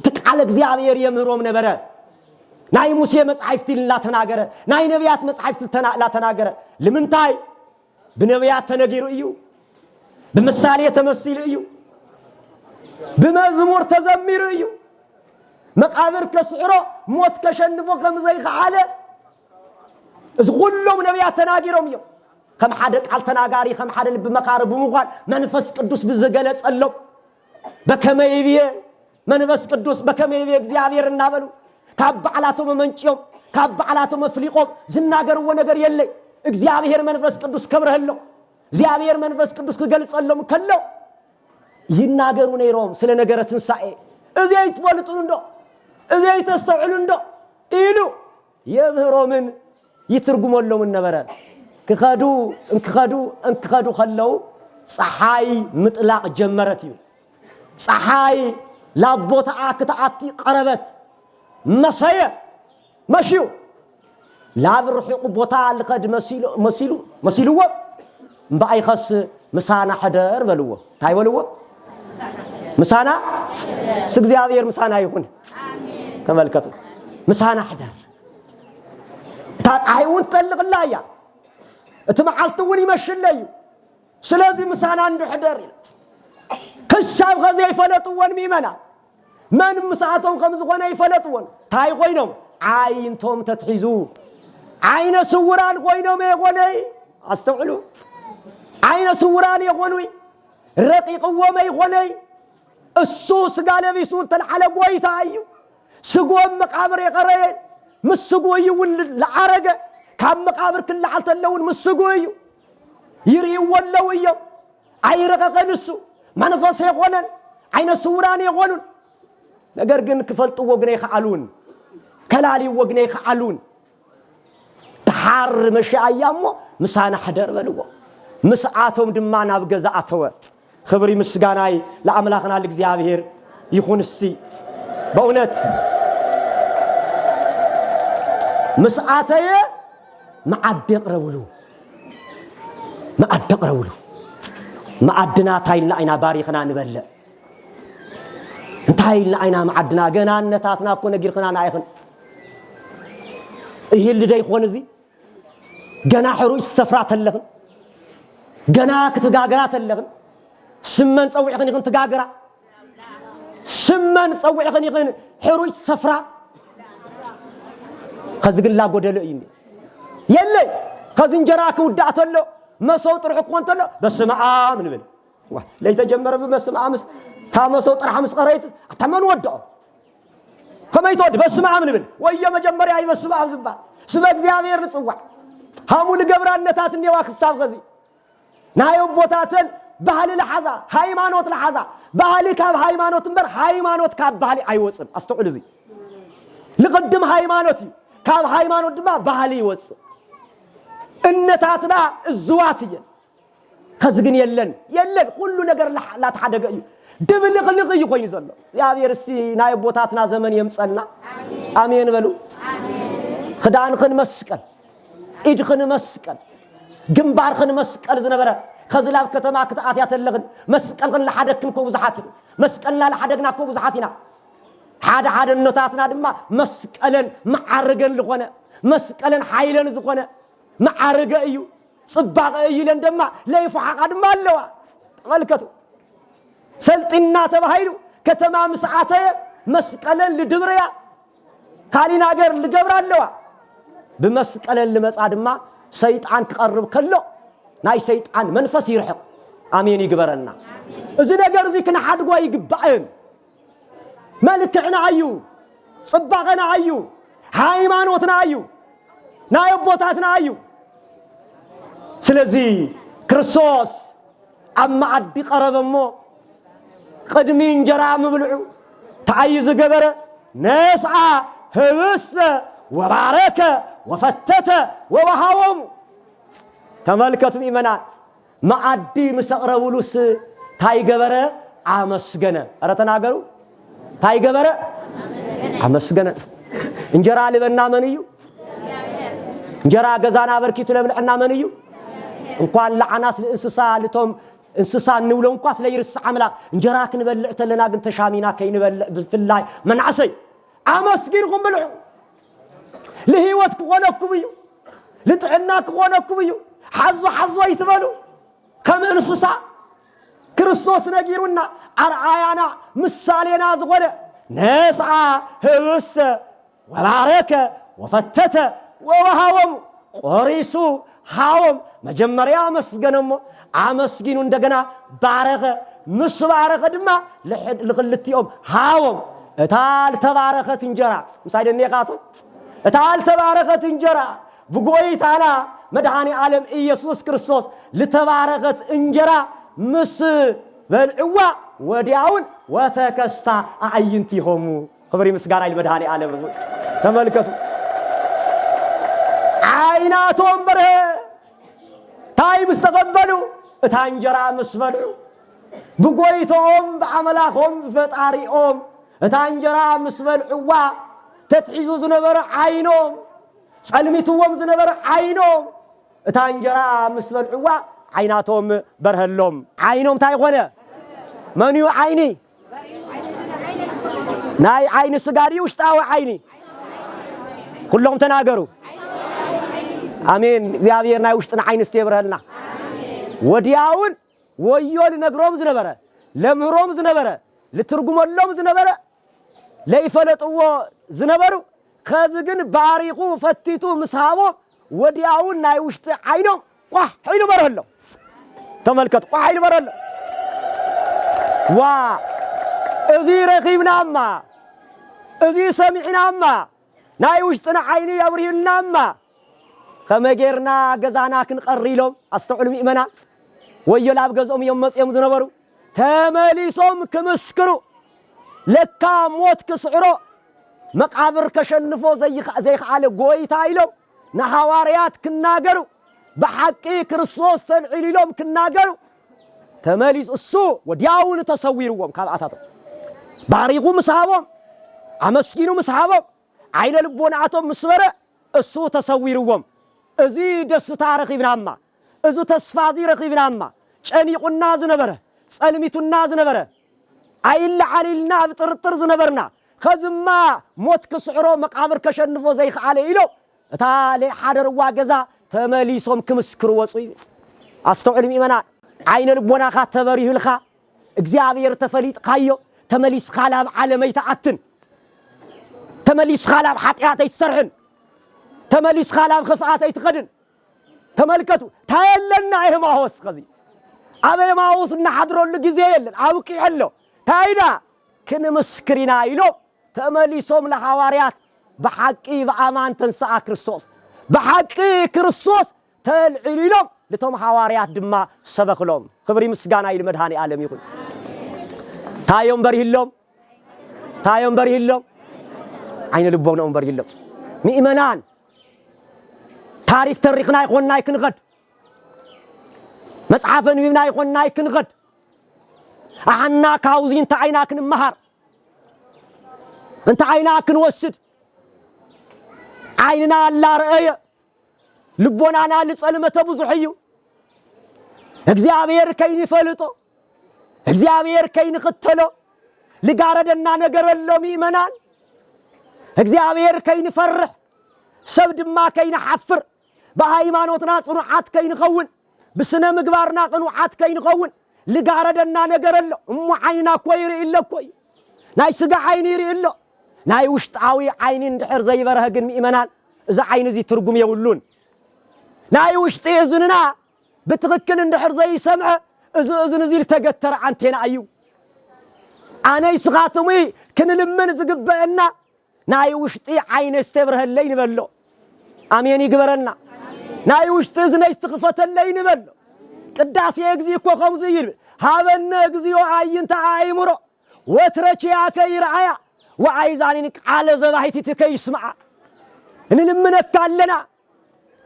تقعلك زيابير يمهروم نبرة ناي موسى مصحفت لا تناغره ناي نبيات مصحفت لا تناغره لمن تاي بنبيات تنغيرو ايو بمثاليه تمثيل ايو بمزمور تزمير ايو مقابر كسعرو موت كشنفو كم زي خاله از كلهم نبيات تناغيروم يو كم حد قال تناغاري كم حد لب مقارب بمقال منفس قدوس بزغلصلو بكميبي منفس قدوس بكميبي እግዚአብሔር እናበሉ ካብዓላቶም መንጭዮም ካብዓላቶም ፍሊቆም ዝናገርዎ ነገር የለ እግዚአብሔር መንፈስ ቅዱስ ከብረህሎ እግዚአብሔር መንፈስ ቅዱስ ከገልጸሎም ከሎ ይናገሩ ነይሮም ስለ ነገረ ትንሳኤ እዚያ ይትፈልጡ እንዶ እዚያ ይተስተውዕሉ እንዶ ኢሉ የምህሮምን ይትርጉመሎም ነበረ እንከዱ ከለው ፀሐይ ምጥላቅ ጀመረት እዩ ፀሐይ ላቦታ አክታአቲ ቀረበት مسايا ماشيو لا برحق بوتا لقد مسيلو مباي خاص مسانا حدر بلوه تاي بلوه مسانا سغزيابير مسانا يكون امين تملكتوا مسانا حدر تاصايون تفلق لايا اتمعلتون يمشلي سلازي مسانا عند حدر كشاب غزي يفلطون ميمنا من مساعتهم خمس غنا يفلطون تاي غوينم عينتهم تتحيزو عين سوران غوينم يغوني استوعلوا عين سوران يغوني رقيق وما يغوني السوس قال بيسول تلعل غويتايو سقوم مقابر يقرين مسقوي والعرق كم مقابر كل علتلون مسقوي يري ولويو عيرق قنسو منفس يغونن عين سوران يغونن ነገር ግን ክፈልጡ ወግኔ ይخعلون ከላሊ ወግኔ ይخعلون ተሐር መሻያሞ ምሳና حደር በልዎ مسዓቶም ድማ ናብ ገዛ አተወ ክብሪ ምስጋናይ ለአምላክና ለእግዚአብሔር ይሁን እስቲ በእውነት مسዓተየ ማዕደቅረውሉ ማዕድናታይና አይና ባሪኽና ንበለ انتهينا عينا معدنا جنا نتاتنا كنا جيرخنا نايخن ايه اللي دا يخون زي جنا حروش سفرات اللغن جنا كتغاغرات اللغن سمن صوي خن يخن تغاغرا سمن صوي خن يخن حروش سفرا خزغلا غدل يمي يلي خزنجراك ودعتلو مسو طرق كونتلو بسم آم نبل لي تجمر بسم آمس تامسو طرح مسقريت اتمن ودعو كما يتود بسم آم نبل ويا مجمريا يبسم آم زبا سم እግዚአብሔር ንጽዋ ሃሙል ገብራነታት እንደዋ ክሳብ ገዚ ናዮ ቦታተን ባህል ለሐዛ ሃይማኖት ለሐዛ ባህል ካብ ሃይማኖት እንበር ሃይማኖት ካብ ባህል አይወጽም አስተውል እዚ ለቀድም ሃይማኖት ካብ ሃይማኖት ድማ ባህል ይወጽ እነታትና እዝዋትየ ከዝግን የለን ሁሉ ነገር ላተሐደገ እዩ ድብልቅልቅ ይቆይ ዘሎ ያብየር ሲ ናይ ቦታትና ዘመን የምጸና አሜን በሉ አሜን خدانخن مسقل ايدخن مسقل ግንባርخن መስቀል ዝነበረ ከዝላብ ከተማ ከተአት ያተለግን መስቀልን ለሐደክን ኮብዛሃት መስቀልና ለሐደግና ኮብዛሃትና ሓደ ነታትና ድማ መስቀልን ማዓርገን ለሆነ መስቀልን ኃይለን ዝሆነ ማዓርገ እዩ ጽባቀ ይለን ድማ ለይፈሐቃ ድማ አለዋ ተመልከቱ ሰልጥና ተባሃይሉ ከተማ መስዓተ መስቀልን ለድብረያ ካሊና ሀገር ልገብራለዋ بمسقلن لمصا ድማ ሰይጣን ተቀርብ ከሎ ናይ ሰይጣን መንፈስ ይርሕቅ አሜን ይግበረና እዚ ነገር እዚ ክንሓድጎ ይግባእን መልክዕና አዩ ጽባቀና አዩ ሃይማኖትና አዩ ናይ ቦታትና አዩ ስለዚህ ክርስቶስ አማዕዲ ቀረበሞ ቅድሚ እንጀራ ምብልዑ ታይዝ ገበረ ነስዓ ህብስ وبارك وفتت ووهاوم تملكتم إيمانات ما عدي مسقربولوس تاي غبره امسغنه ارتناغرو ታይ ገበረ አመስገነ እንጀራ ልበና መንዩ እንጀራ ገዛና በርኪቱ ለብልዕና መንዩ እንኳን ለዓናስ ለእንስሳ ለቶም እንስሳ እንብለው እንኳን ስለይርስ አምላክ እንጀራ ክንበልዕ ተለና ግን ተሻሚና ከይንበልዕ ብፍላይ መንዓሰይ አመስግንኩም ብልዑ ለህይወት ከሆነኩም እዩ ለጥዕና ከሆነኩም እዩ حظ ይትበሉ ከም እንስሳ ክርስቶስ ነጊሩና አርአያና ምሳሌና ዝጎደ ነስዓ ህብስ ወባረከ ወፈተተ ወወሃወም ቆሪሱ ሃወም መጀመሪያ መስገነሞ አመስጊኑ እንደገና ባረከ ምስባረከ ድማ ለክልቲኦም ሃወም እታል ተባረከት እንጀራ ምሳሌ ነቃቱ እታል ተባረከት እንጀራ በጎይታና መድኃኔ ዓለም ኢየሱስ ክርስቶስ ለተባረከት እንጀራ ምስ በልዕዋ ወዲያውን ወተከስታ አዕይንቲሆሙ ክብሪ ምስጋና ለመድኃኔ ዓለም ተመልከቱ አይናቶም በረ ታይ ምስተቀበሉ እታ እንጀራ ምስበልዑ በጎይቶም በአምላኮም ፈጣሪኦም እታ እንጀራ ምስበልዕዋ ተትሒዙ ዝነበረ አይኖም ጸልሚቱዎም ዝነበረ አይኖም እታ እንጀራ ምስበልዕዋ አይናቶም በርህሎም አይኖም ታይ ሆነ መንዩ አይኒ ናይ አይን ስጋዲ ውሽጣዊ አይኒ ሁሉም ተናገሩ አሜን እግዚአብሔር ናይ ውሽጥና አይን እስቴብረልና ወዲያውን ወዮል ነግሮም ዝነበረ ለምህሮም ዝነበረ ለትርጉመሎም ዝነበረ ለይፈለጥዎ ዝነበሩ ከዝግን ባሪቁ ፈቲቱ ምስሃቦ ወዲያውን ናይ ውሽጥ አይኖም ቋ ኃይሉ በረለ ተመልከት ቋ ኃይሉ በረለ ዋ እዚ ረኺብናማ እዚ ሰሚዕናማ ናይ ውሽጥና አይኒ ያብርሂልናማ ከመጌርና ገዛና ክንቀሪሎም አስተውዕሉ ምእመና ወዮል ኣብ ገዝኦም የመጽዮም ዝነበሩ ተመሊሶም ክምስክሩ ለካ ሞት ክስዕሮ መቃብር ከሸንፎ ዘይኻለ ጎይታ ኢሎም ንሐዋርያት ክናገሩ በሐቂ ክርስቶስ ተልዒሎም ክናገሩ ተመሊስ እሱ ወዲያውን ተሰዊርዎም ካብአታቶ ባሪቁ ምስሃቦም አመስጊኑ ምስሃቦም አይነ ልቦናቶም ምስበረ እሱ ተሰዊርዎም እዚ ደስታ ረኺብናማ እዚ ተስፋዚ ረኺብናማ ጨኒቁና ዝነበረ ጸልሚቱና ዝነበረ አይልዓሊልና ብጥርጥር ዝነበርና ከዝማ ሞት ክስዕሮ መቃብር ከሸንፎ ዘይኻለ ኢሎ እታ ለሓደርዋ ገዛ ተመሊሶም ክምስክሩ ወፁ አስተውዕሉ ምእመና አይነ ልቦናኻ ተበሪህልኻ እግዚአብሔር ተፈሊጥካዮ ተመሊስኻ ናብ ዓለመይ ተኣትን ተመሊስኻ ናብ ኃጢአት ኣይትሰርሕን ተመሊስኻ ናብ ክፍኣት ኣይትኸድን ተመልከቱ ታየለና ኤማሁስ ከዚ ኣብ ኤማሁስ እናሓድረሉ ግዜ የለን አውቂዕሎ ታይዳ ክንምስክሪና ኢሎ ተመሊሶም ለሐዋርያት በሐቂ በአማን ተንሳአ ክርስቶስ በሐቂ ክርስቶስ ተልዒሎም ለቶም ሐዋርያት ድማ ሰበክሎም ክብሪ ምስጋና ኢል መድኃኔ ዓለም ይሁን ታዮም በሪህሎም አይነ ልቦም ነው በሪህሎም ምእመናን ታሪክ ተሪኽና ይኾንናይ ክንኸድ መጽሐፈ ንቢብና ይኾንናይ ክንኸድ አሐና ካውዚ እንተ አይና ክንመሃር እንተ አይና ክንወስድ አይንና ላርአየ ልቦናና ልጸልመተ ብዙሕዩ እግዚአብሔር ከይንፈልጦ እግዚአብሔር ከይንኽተሎ ልጋረደና ነገረሎ ምእመናን እግዚአብሔር ከይንፈርሕ ሰብ ድማ ከይንሓፍር በሃይማኖትና ጽኑዓት ከይንኸውን ብስነ ምግባርና ቅኑዓት ከይንኸውን ልጋረደና ነገረሎ እሞ ዓይንና እኮ ይርኢሎ እኮ ናይ ስጋ ዓይኒ ይርኢሎ ናይ ውሽጣዊ ዓይኒ እንድሕር ዘይበረኸ ግን ምእመናን እዚ ዓይኒ እዚ ትርጉም የብሉን ናይ ውሽጢ እዝንና ብትኽክል እንድሕር ዘይሰምዐ እዚ እዝን እዚ ልተገተረ አንቴና እዩ ኣነይ ስኻትሙ ክንልምን ዝግበአና ናይ ውሽጢ ዓይነ ዝተብረኸለይ ንበሎ አሜን ይግበረና ናይ ውሽጢ እዝነይ ዝተኽፈተለይ ንበሎ ቅዳሴ እግዚእ እኮ ከምዚ ይብል ሃበነ እግዚኦ አይንተ አይምሮ ወትረችያከ ይርአያ ወአይዛኒን ቃለ ዘባሂትከ ይስምዓ እንልምነካ ኣለና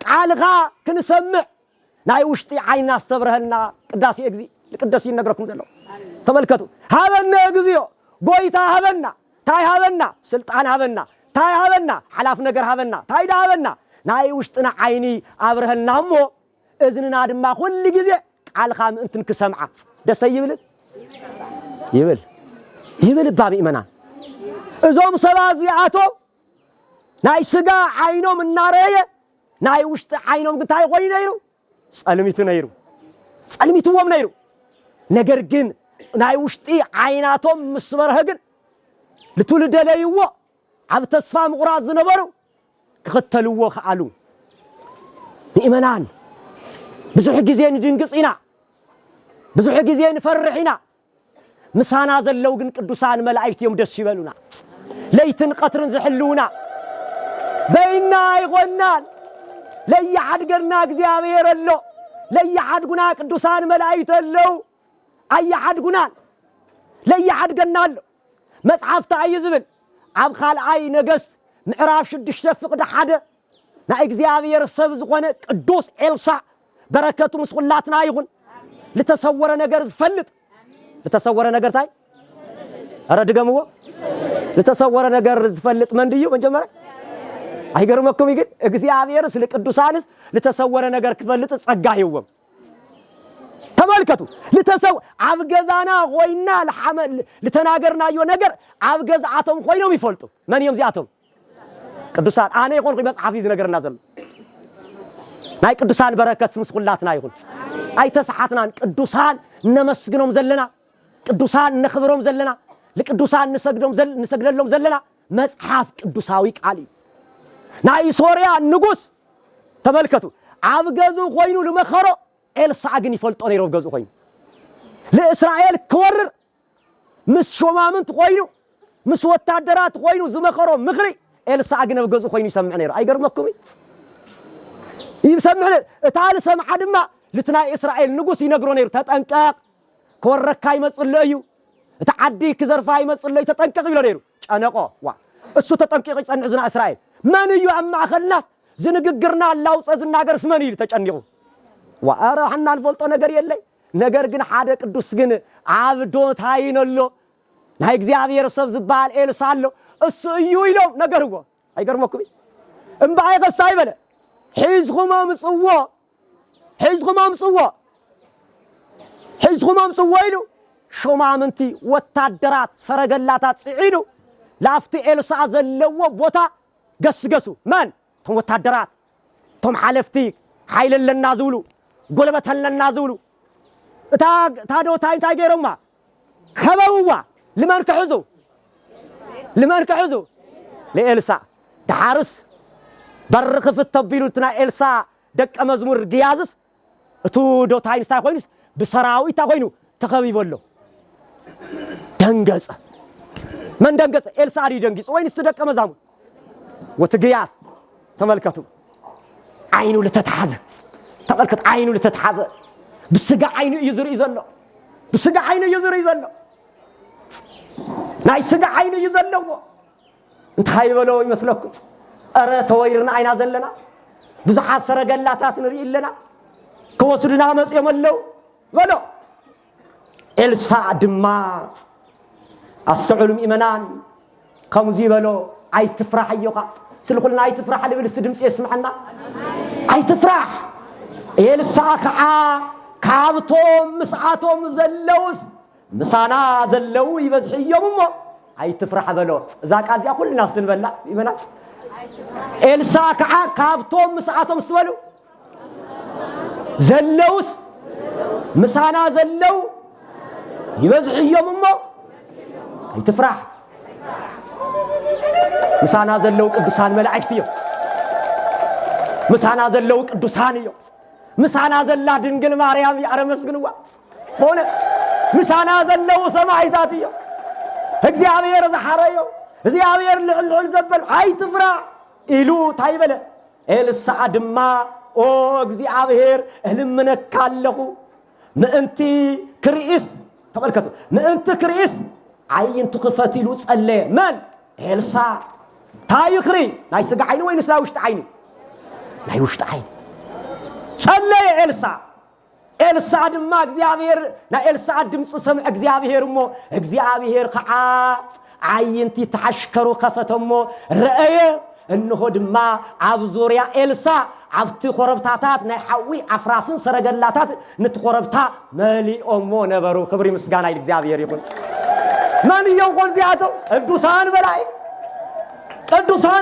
ቃልኻ ክንሰምዕ ናይ ውሽጢ ዓይንና ዝተብረኸልና ቅዳሴ እግዚእ ልቅደስ ይነግረኩም ዘሎ ተመልከቱ ሃበነ እግዚኦ ጎይታ ሃበና تاي هابنا سلطان هابنا تاي هابنا حلاف نجر هابنا تاي دا هابنا ناي وشتنا عيني أبرهنا مو إذننا دم كل جزء على خام أنت نكسمعة ده سيبل يبل باب إيمانا إذا سبازياتو ناي سجا عينه من نارية ناي وشت عينه من تاي غوي نيرو سألميتو وم نيرو نجرجن ناي وشتي عيناتهم مسمر هجن لتولد ليوا عبد تصفى مغراز نبرو كختلوا خالو بإيمانان بزح جزين دنقصينا بزح جزين فرحنا مسانا زلو جن قدوسان ملائكة يوم دس يبلونا ليتن قطرن زحلونا بيننا يغنان لي حد قرنا እግዚአብሔር الله لي حد قنا قدوسان ملائكة الله أي حد قنان لي حد قرنا الله مصحف تعيزبل عب خال أي نقص معراف شدش تفق ده حدا نا እግዚአብሔር ሰብ ዝኾነ ቅዱስ ኤልሳ በረከቱ ምስቁላትና ይሁን ለተሰወረ ነገር ዝፈልጥ ለተሰወረ ነገር ታይ አረድገምዎ ለተሰወረ ነገር ዝፈልጥ መንድዩ መጀመሪያ አይገርመኩም ይግል እግዚአብሔር ስለ ቅዱሳንስ ለተሰወረ ነገር ክፈልጥ ጸጋ ይወም ተመልከቱ ለተሰው አብገዛና ሆይና ለሐመል ለተናገርና ይወ ነገር አብገዛአቶም ሆይነው ይፈልጡ ማን የምዚአቶም ቅዱሳን አኔ ይቆን መጽሐፍ ይዝ ነገርና ዘሎ ናይ ቅዱሳን በረከት ምስቁላትና ይሁን አይተሰሓትናን ቅዱሳን ነመስግኖም ዘለና ቅዱሳን ነኽብሮም ዘለና ለቅዱሳን ንሰግደሎም ዘለና መጽሐፍ ቅዱሳዊ ቃል ናይ ሶርያ ንጉስ ተመልከቱ አብገዙ ሆይኑ ለመኸሮ ኤልሳ ግን ይፈልጦ ነይሮ ገዙ ሆይኑ ለእስራኤል ክወርር ምስ ሾማምንት ሆይኑ ምስ ወታደራት ሆይኑ ዝመኸሮ ምኽሪ ኤልሳ ግን በገዙ ሆይኑ ይሰምዕ ነይሮ አይገርመኩም ይሰምዕ እታል ሰምዓ ድማ ለትናይ እስራኤል ንጉስ ይነግሮ ነይሮ ተጠንቀቅ ከወረካ ይመጽለዩ እታዓዲ ክዘርፋ ይመጽለዩ ተጠንቀቅ ይብሎ ነይሮ ጨነቆ ዋ እሱ ተጠንቀቅ ይጸንዕ ዝና እስራኤል ማን እዩ አማኸልናስ ዝንግግርና ላውፀ ዝናገር ስመን ይል ተጨንቁ ወአራ حنا ንፈልጦ ነገር የለይ ነገር ግን ሓደ ቅዱስ ግን አብዶ ታይነሎ ናይ እግዚአብሔር ሰብ ዝባል ኤልሳ አሎ እሱ እዩ ይለው ነገርዎ አይገርመኩም እምባይ ገሳ ይበለ حيزكم امصوا ይሉ ሾማምንቲ ወታደራት ሰረገላታት ጽዒዱ ላፍቲ ኤልሳ ዘለዎ ቦታ ገስገሱ ማን ቶም ወታደራት ቶም ሓለፍቲ ኃይል ለና ዝብሉ ጎለበት ለና ዝብሉ ታዶ ታይታይ ገይሮማ ከበውዋ ለማን ከሕዙ ለኤልሳ ዳርስ برخ في التبيلوتنا إلسا دك مزمور جيازس تو دو تايمس تاخوينس بسراوي تاخوينو تخوي بولو دنجز من دنجز إلسا دي دنجز وين استدك مزامو وتجياز تملكتو عينو لتتحزن تملكت عينو لتتحزن بسجع عينو يزر يزلو بسجع عينو يزر يزلو ناي سجع عينو يزلو انت هاي بلو يمسلكو أرى تويرنا عينا زلنا بزحات سرقلاتات نري لنا كوسرنا مس يملو ولو إلسا دما استعلم إيمانان خمزي بلو أي تفرح يوقع سلقلنا أي تفرح اللي بالسدمس يسمعنا أي تفرح إلسا كابتهم مسعاتهم زلوس مسانا زلو يبزحي يومه أي تفرح بلو ذاك أزيا كل الناس نبلا إيمانان ኤልሳ ካብቶም مسعاتهم ስበሉ ዘለውስ ምሳና ዘለው ይበዝሕዮም እሞ አይትፍራህ ምሳና ዘለው ቅዱሳን መላእክት እዮም ምሳና ዘለው ቅዱሳን እዮም ምሳና ዘላ ድንግል ማርያም ያረመስግንዋ ሆነ ምሳና ዘለው ሰማዕታት እዮም እግዚአብሔር ዘሐረዮ እግዚአብሔር ልዕል ዘበል አይትፍራህ إلو تايبله إلسا دما أو እግዚአብሔር እልምነካለሁ ምእንቲ ክሪስ ተመልከቱ ምእንቲ ክሪስ አይን ትክፈትሉ ጸለየ ማን ኤልሳ ታይክሪ ናይ ስጋ አይኑ ወይንስ ናይ ውሽጥ አይኑ ናይ ውሽጥ አይኑ ጸለየ ኤልሳ ድማ እግዚአብሔር ናይ ኤልሳ ድምጽ ሰምዕ እግዚአብሔር ሞ እግዚአብሔር ከዓ عينتي تحشكرو خفتمو رأيه انه دما عبزوريا إلسا عبتي خربتاتات نحوي عفراسن سرقلاتات نتخربتا مالي أمو نبرو خبري مسقانا الإكزابير يقول من يقول زيادة الدوسان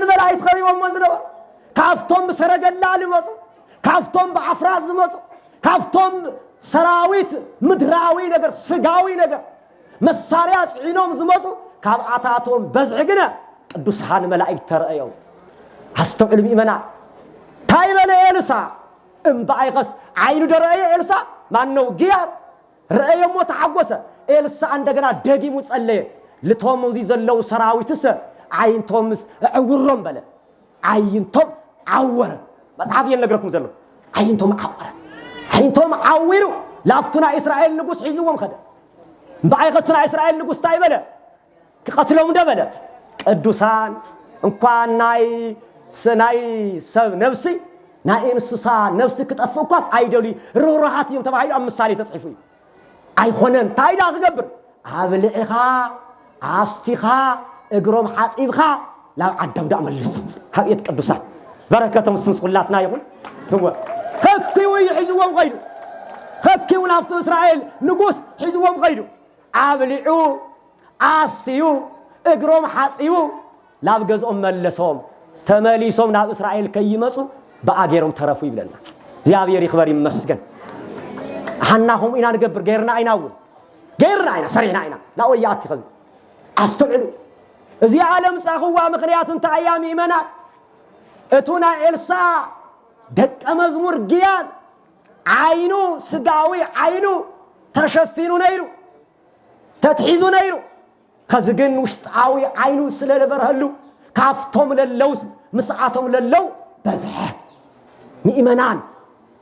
ملايت خري ومزنوا كافتم سرقلا لمصر كافتم بعفراز مصر كافتم سراويت مدراوي نجر سقاوي نجر مسارياس عينهم زمصر كابعاتاتهم بزعقنا الدوسان ملايت ترأيو هستوعب الإيمان تايمنا إلسا بايقس عينو درأي إلسا ما إنه جيار رأيه متحوسة إلسا عندنا دقي مسألة لتهم مزيز اللو سراوي تسا عين تومس عورهم بلا عين توم عور بس عافية نقرأكم زلوا عين توم عور عين توم عوروا لافتنا إسرائيل نقص حيزوهم خدا بايقسنا إسرائيل نقص تايمنا قتلهم دبلا الدوسان انقوان ناي سناي سب نفسي ناي انسسا نفسي كتأفوكاف عيدولي روحات يوم تبعي أم السالي تصعفوي أي خونن تايدا غقبر عبلعخا عاستيخا اقروم حاصيبخا لا عدم دعم اللسان هبيت قدسان بركة مسلم سقلاتنا يقول هو خكيوي حزوهم غيرو خكيو لافتو إسرائيل نقوس حزوهم غيرو عبلعو عاستيو اقروم حاصيو لا بجز ملسهم تماليسهم ناب إسرائيل كي يمسوا بأجرهم ترفوا يبلنا زيابير يخبر يمسكن حناهم إنا نقبر غيرنا أين أول غيرنا أين سرينا أين لا وياتي خذ أستوعبوا زي عالم ساقوا مقريات انت أيام إيمانات اتونا إلسا دك مزمور قياد عينو سقاوي عينو تشفينو نيرو تتحيزو نيرو خزقن وشتعاوي عينو سلال برهلو كافتهم للوز مسعاتهم للو بزح مئمنان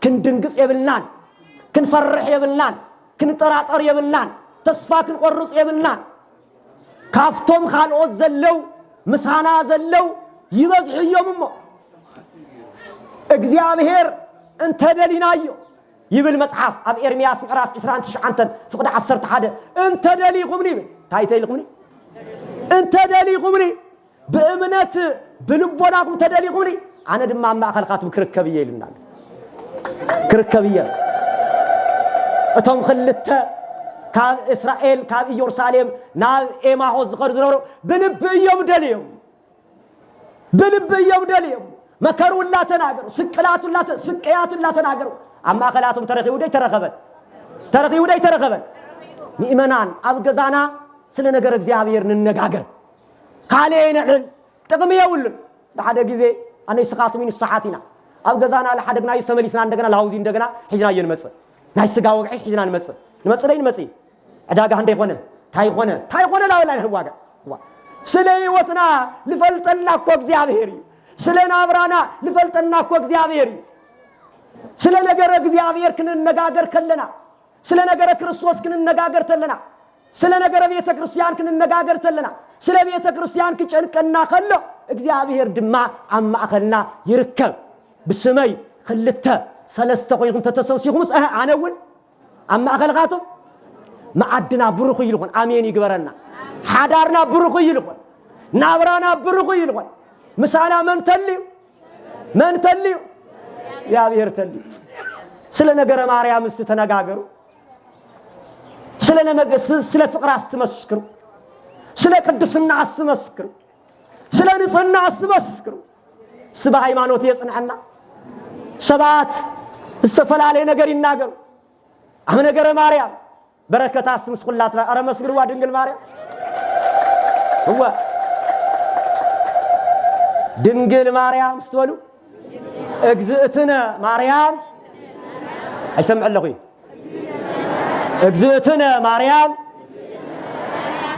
كن دنقص يبلنان كن فرح يبلنان كن طراطر يبلنان تصفا كن قرص يبلنان كافتهم خالقوز زلو مسانا زلو يبزح يوممو اجزيابهير انت دلينايو يبل مصحف اب ارمياس مقراف 29 فقد 10 حدا انت دلي قمني تايتي لقمني انت دلي قمني بأمنات بلبوناكم تدليقوني أنا دم ما خلقاتهم كركبية لنا كركبية أتهم خلتها كان إسرائيل كان يرسالم نال إما هوز قرزلورو بلبية ودليهم بلبية ودليهم مكروا لا تناقروا سكيات لا تناقروا أما خلاتهم ترخي ودي ترخبت مئمنان أبقزانا سلنا قرق زيابير ننقاقر قالين عل تقم يولن لحد جزء أنا يسقط من الصحاتنا أبغزانا لحد جنا يستملسنا عندنا لاوزين عندنا حجنا ينمس نايس جاوق حجنا نمس نمس أداك هندي خونه تاي خونه لا هو سلي وطنا لفلتنا كوك زيابيري سلنا برانا لفلتنا كوك زيابيري سلنا جرك زيابير كن النجاجر كلنا سلنا جرك كريستوس كن النجاجر تلنا سلنا جرك بيت كريستيان كن النجاجر تلنا سلنا بيت كريستيان كيشن كنا خلّه እግዚአብሔር ድማ አማኸልና ይርከብ بسمي خلته سلسته قيكم تتسوسيكم أناول أماخلغاتو معدنا برخو يلقون آمين يقبرنا حدارنا برخو يلقون نابرانا برخو يلقون مسانا من تليو يا بير تليو سلنا قرى ماريام استنقاقروا سلنا مقص سلا فقرا استمسكروا سلا قدسنا استمسكروا سلا نصنا استمسكروا سبا هيمانوت يصنعنا سبات استفل عليه نجر الناجر أنا نجر ماريام بركة اسم سقلاتنا أرى مسجر وادنجل ماريام هو دنجل ماريام استولوا اجزئتنا ماريام أيسمع اللغي اجزئتنا ماريام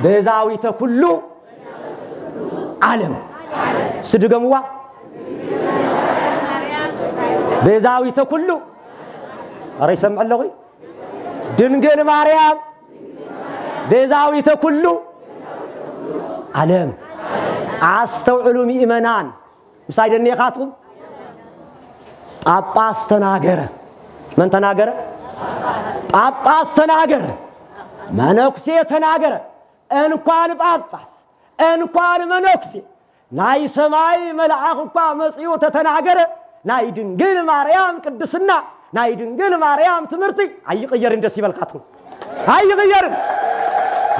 بزاويته كله عالم صدقموا بزاويته كله أرى يسمع اللغي دنجل ماريام بزاويته كله عالم عستوعلوا مئمنان مسايد النيقاتهم أباس تناجره من تناجره أباس تناجره منوكسي تناجره إن كان بأباس እንኳን መነኩሴ ናይ ሰማይ መልአክ እንኳ መጽዮ ተተናገረ ናይ ድንግል ማርያም ቅድስና ናይ ድንግል ማርያም ትምህርቲ አይቀየርን ደስ ይበልካቱ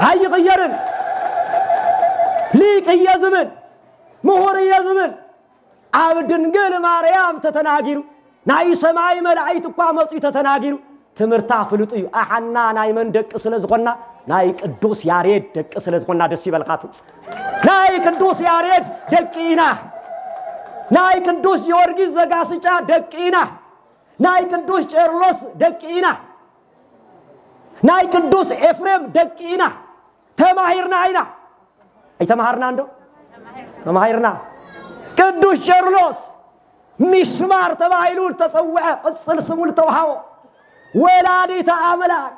አይቀየርን ሊቅ የዝምን ምሁር የዝምን አብ ድንግል ማርያም ተተናጊሩ ናይ ሰማይ መልአክት እንኳ መጽዮ ተተናጊሩ ትምህርታ ፍልጥዩ አሐና ናይ መን ደቅ ስለዝኾና ናይ ቅዱስ ያሬድ ደቅ ስለዝኾና ደስ ይበልካቱ ናይ ቅዱስ ያሬድ ደቂና ናይ ቅዱስ ጊዮርጊስ ዘጋስጫ ደቂና ናይ ቅዱስ ጨርሎስ ደቂና ናይ ቅዱስ ኤፍሬም ደቂና ተማሂርና አይና አይተማሃርና እንዶ ተማሂርና ቅዱስ ጨርሎስ ሚስማር ተባሂሉ ተጸውዐ ቅጽል ስሙ ተውሃው ወላዲተ አምላክ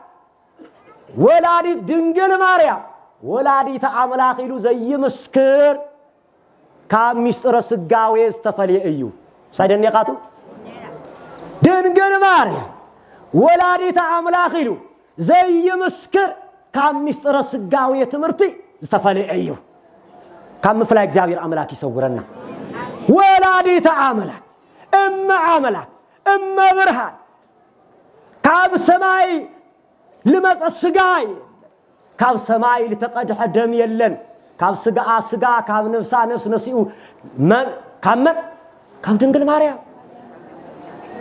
ወላዲት ድንግል ማርያም ወላዲተ አምላክ ኢሉ ዘይምስክር ካብ ሚስጥረ ስጋዌ ዝተፈልየ እዩ ሳይደንቃቱ ድንግል ማርያም ወላዲተ አምላክ ኢሉ ዘይምስክር ካብ ሚስጥረ ስጋዌ ትምህርቲ ዝተፈልየ እዩ ካብ ምፍላይ እግዚአብሔር አምላክ ይሰውረና ወላዲተ አምላክ አምላክ ብርሃን ካብ ሰማይ ልመጽ ስጋይ ካብ ሰማይ ለተቀድሐ ደም የለን ካብ ስጋ ካብ ነፍሳ ነፍስ ነሲኡ ካብ ድንግል ማርያም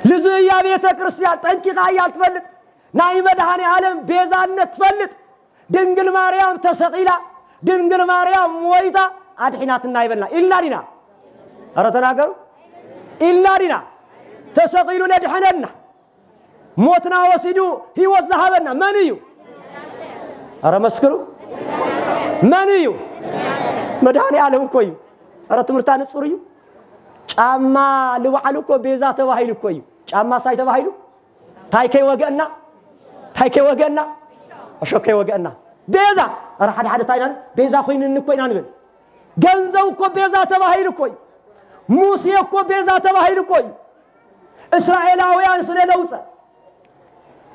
ለዚያ ቤተ ክርስቲያን ጠንቂቃ ያልትፈልጥ ናይ መድኃኔ ዓለም ቤዛነት ትፈልጥ ድንግል ማርያም ተሰቂላ ድንግል ማርያም ሞይታ አድሒናትና ይበልና ኢላዲና አረ ተናገሩ ኢላዲና ተሰቂሉ ለድሐነና ሞትና ወሲዱ ህይወት ዘሃበና ማን እዩ አረ መስክሩ ማን እዩ መድኃኔ ዓለም እኮ እዩ አረ ትምርታ ንጽሩ እዩ ጫማ ልባዓሉ እኮ ቤዛ ተባሂሉ እኮ እዩ ጫማ ሳይ ተባሂሉ ታይከይ ወገና አሾከይ ወገና ቤዛ አረ ሓደ ታይና ቤዛ ኮይንን እኮ ኢና ንብል ገንዘው እኮ ቤዛ ተባሂሉ እኮ እዩ ሙሴ እኮ ቤዛ ተባሂሉ እኮ እዩ እስራኤላውያን ስለለውጸ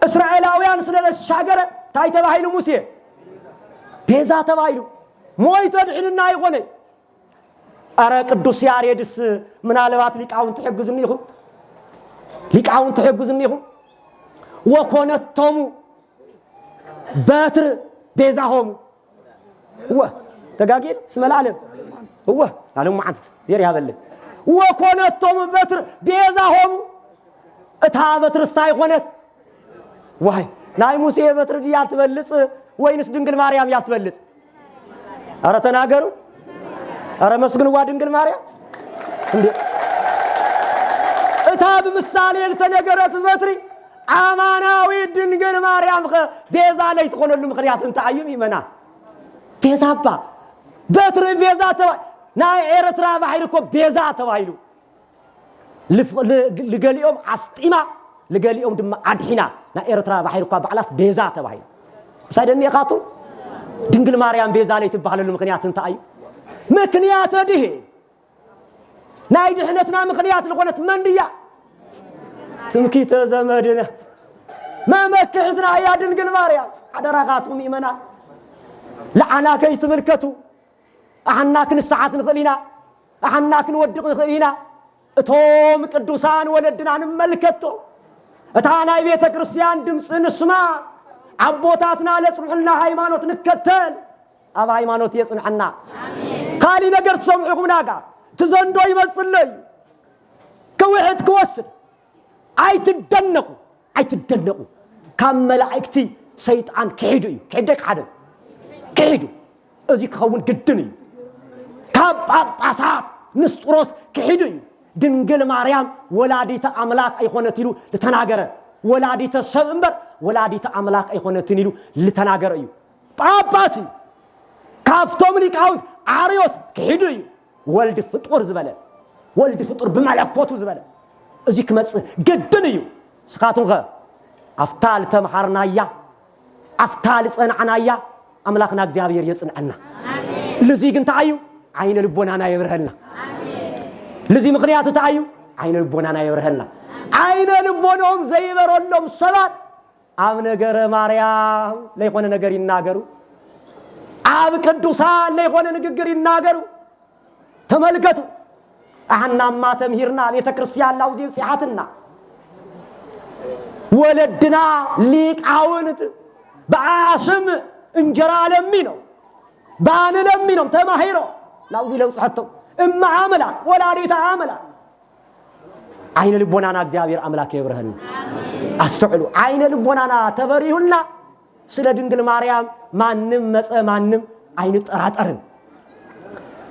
እስራኤላውያን ስለሻገረ ታይ ተባሂሉ ሙሴ ቤዛ ተባሂሉ ሞይቶ ድሕንና ይኾነ አረ ቅዱስ ያሬድስ ምናልባት ሊቃውን ተሕግዙን ይኹን ወኮነቶሙ በትር ቤዛሆሙ ተጋጊል ስመላለም ዓለም ማዓንት ዘር ያበለ ወኮነቶሙ በትር ቤዛሆሙ እታ በትር ስታይ ኾነት ዋይ ናይ ሙሴ በትር ያልትበልጽ ወይንስ ድንግል ማርያም ያልትበልጽ አረ ተናገሩ አረ መስግንዋ ድንግል ማርያም እንዴ እታ በምሳሌ ለተነገረት በትሪ አማናዊ ድንግል ማርያም ቤዛ ላይ ተቆነሉ ምክንያት እንታዩም ይመና ቤዛባ በትር ቤዛ ናይ ኤርትራ ባሕር እኮ ቤዛ ተባሂሉ ለገሊኦም አስጢማ ለገሊኦም ድማ አድሒና ናይ ኤርትራ ባሕር እኮ ባዕላስ ቤዛ ተባሂሉ ሳይደን የኻቱ ድንግል ማርያም ቤዛ ላይ ተባህለሉ ምክንያት እንታዩ ምክንያት ዲህ ናይ ድሕነትና ምክንያት ለኾነት መንድያ ትምኪተ ዘመድነ መመክሕትና ያ ድንግል ማርያም አደራጋቱም ይመና ለዓና ከይ ትምልከቱ አሐና ክንሰዓት ንኽእሊና አሐና ክንወድቕ ንኽእሊና እቶም ቅዱሳን ወለድና ንመልከቶ እታ ናይ ቤተ ክርስቲያን ድምጽ ንስማ አቦታትና ለጽኑዕና ሃይማኖት ንከተል አብ ሃይማኖት የጽንዕና አሜን ካሊ ነገር ተሰምዑኩም ናጋ ትዘንዶ ይመጽለይ ከውህት ክወስድ አይትደነቁ ካብ መላእክቲ ሰይጣን ክሂዱ ክሕደቅ ሓደ ክሂዱ እዚ ክኸውን ግድን እዩ ካብ ጳጳሳት ንስጥሮስ ክሂዱ እዩ ድንግል ማርያም ወላዲተ አምላክ አይኾነት ኢሉ ለተናገረ ወላዲተ ሰብ እምበር ወላዲተ አምላክ አይኾነትን ኢሉ ለተናገረ እዩ ጳጳሲ ካፍቶም ሊቃውንት አርዮስ ክሂዱ እዩ ወልድ ፍጡር በመለኮቱ ዝበለ እዚ ክመጽእ ግድን እዩ ስኻቱም አፍታል ተምሐርናያ አፍታል ጸናዕናያ አምላክና እግዚአብሔር የጽንዓና አሜን ለዚ ግን ታዩ አይነ ልቦናና ይብርህልና አሜን ለዚ ምክንያቱ ታዩ አይነ ልቦናና ይብርህልና አይነ ልቦናውም ዘይበረሎም ሰባት አብ ነገረ ማርያም ለይኾነ ነገር ይናገሩ አብ ቅዱሳን ለሆነ ንግግር ይናገሩ ተመልከቱ አህናማ ተምሂርና ቤተክርስቲያን ላውዚ ሲሐትና ወለድና ሊቃውንት በአስም እንጀራ ለሚነው ባን ለሚነው ተማሂሮ ላውዚ ለውጽሐቶ እማ አመላ ወላዲታ አመላ አይነ ልቦናና እግዚአብሔር አምላክ ይብርህን አስተዕሉ አይነ ልቦናና ተበሪሁና ስለ ድንግል ማርያም ማንም መጸ ማንም አይን ጠራጠርን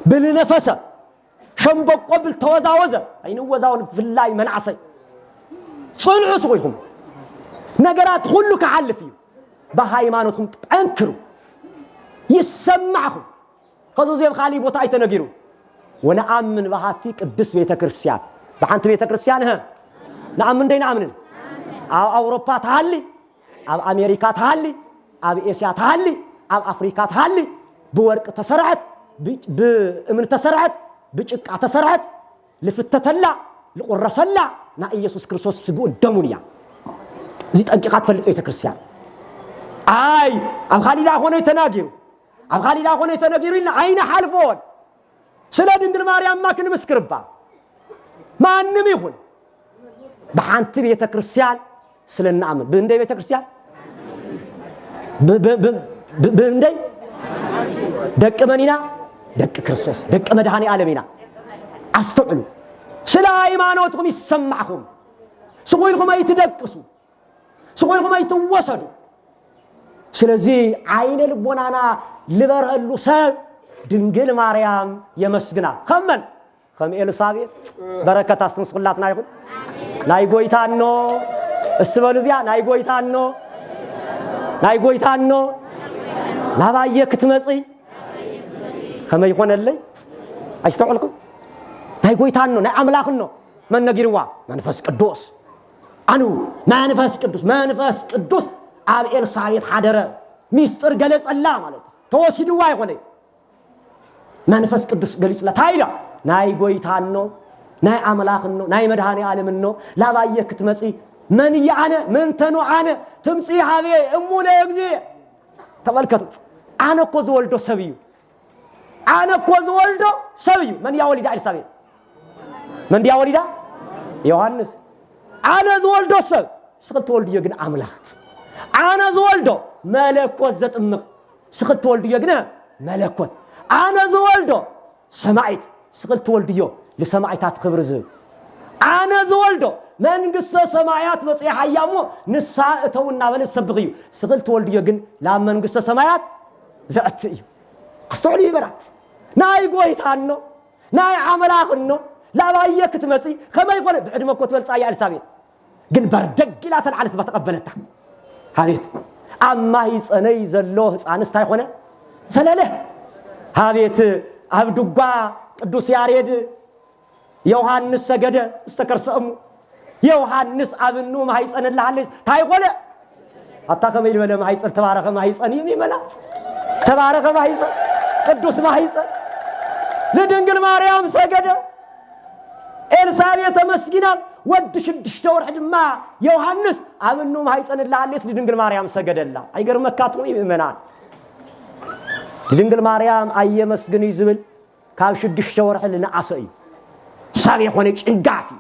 ብልነፈሰ ሸምበቆ ብልተወዛወዘ አይን ወዛውን ፍላይ መንዓሰይ ጽንዑስ ወይኩም ነገራት ሁሉ ከሐልፍ በሃይማኖትኩም ጠንክሩ ይሰማሁ ከዚህ ኻሊ ቦታ አይተነገሩ ወነአምን በሃቲ ቅዱስ ቤተክርስቲያን በአንተ ቤተክርስቲያን ነአምን ደይና አምንን አውሮፓ ታሊ አብ አሜሪካ ታሊ አብ ኤስያ ታሊ አብ አፍሪካ ታሊ በወርቅ ተሰራዓት በእምን ተሰራዓት በጭቃ ተሰራዓት ለፍተተላ ለቆረሰላ ና ኢየሱስ ክርስቶስ ስጉ ደሙንያ እዚ ጠንቅቃት ፈልጦ ቤተክርስቲያን አይ አብ ኻሊላ ሆነ የተናገሩ አብ ኻሊላ ሆነ የተናገሩና አይነ ሐልፎን ስለ ድንግል ማርያም ማክን መስክርባ ማንም ይሁን በአንተ ቤተክርስቲያን ስለናአምን በእንደ ቤተክርስቲያን በእንደ ደቀ መኒና ደቀ ክርስቶስ ደቀ መድኃኔ ዓለምና አስተውሉ ስለ ሃይማኖትኩም ይሰማኩም ስቆይልኩም አይትደቅሱ ስቆይልኩም አይትወሰዱ ስለዚህ አይነ ልቦናና ልበርህሉ ሰብ ድንግል ማርያም የመስግና ከመን ከም ኤልሳቤጥ በረከት አስተምስኩላትና ይሁን ናይ ጎይታኖ እስበሉዚያ ናይ ጎይታኖ ናባየ ክትመጽ ከመ ይሆነልይ አይስተውልኩም ናይ ጎይታኖ ናይ አምላክኖ መን ነጊርዋ መንፈስ ቅዱስ አኑ መንፈስ ቅዱስ አብ ኤልሳቤጥ ሓደረ ሚስጥር ገለጸላ ማለት ተወሲድዋ ይሆነ መንፈስ ቅዱስ ገለጸላ ታይላ ናይ ጎይታኖ ናይ አምላክኖ ናይ መድኃኔ ዓለምኖ ላባየ ክትመጽ من يعنى من تنو عنى تمسي هذه أمونا يجزي تبالكت أنا كوز ولدو سبيو من يا ولد على سبيل من يا ولد يوحنس أنا زولدو سب سقط ولد يجن عمله أنا زولدو ملكوت ذات أمك سقط ولد يجن ملكوت أنا زولدو سمعت سقط ولد يو لسمعت خبر زب أنا زولدو من قصة سمايات بصيح أيامه نساء تونا بل السبغيو سقلت ولد يجن لا من قصة سمايات ذاتي أستعلي برا ناي قويت عنه ناي عمل آخرنه لا بايك تمسي خما يقول بعد ما كنت بلصايا على سبيل قل بردق لا تنعلت بتقبلتها هذيت أما يسأني زلوه سأنس تايخونه سلله هذيت عبدوا قدوس ياريد يوحنس سجد استكر سأمو يوحنس أبنو ما هيسأن الله عليه تايخونه حتى كم يلبل ما هيسأن تبارك ما هيسأن يمي ملا تبارك ما هيسأن قدوس ما هيسأن لدنقل مريم سجد إرسالية مسكينة ودش الدشتور حجما يوحنس أبنو ما هيسأن الله عليه لدنقل مريم سجد الله أيقر مكاتم يمي منا لدنقل مريم أي مسكين يزبل كاوش الدشتور حلنا عصي سابي خونك انقافي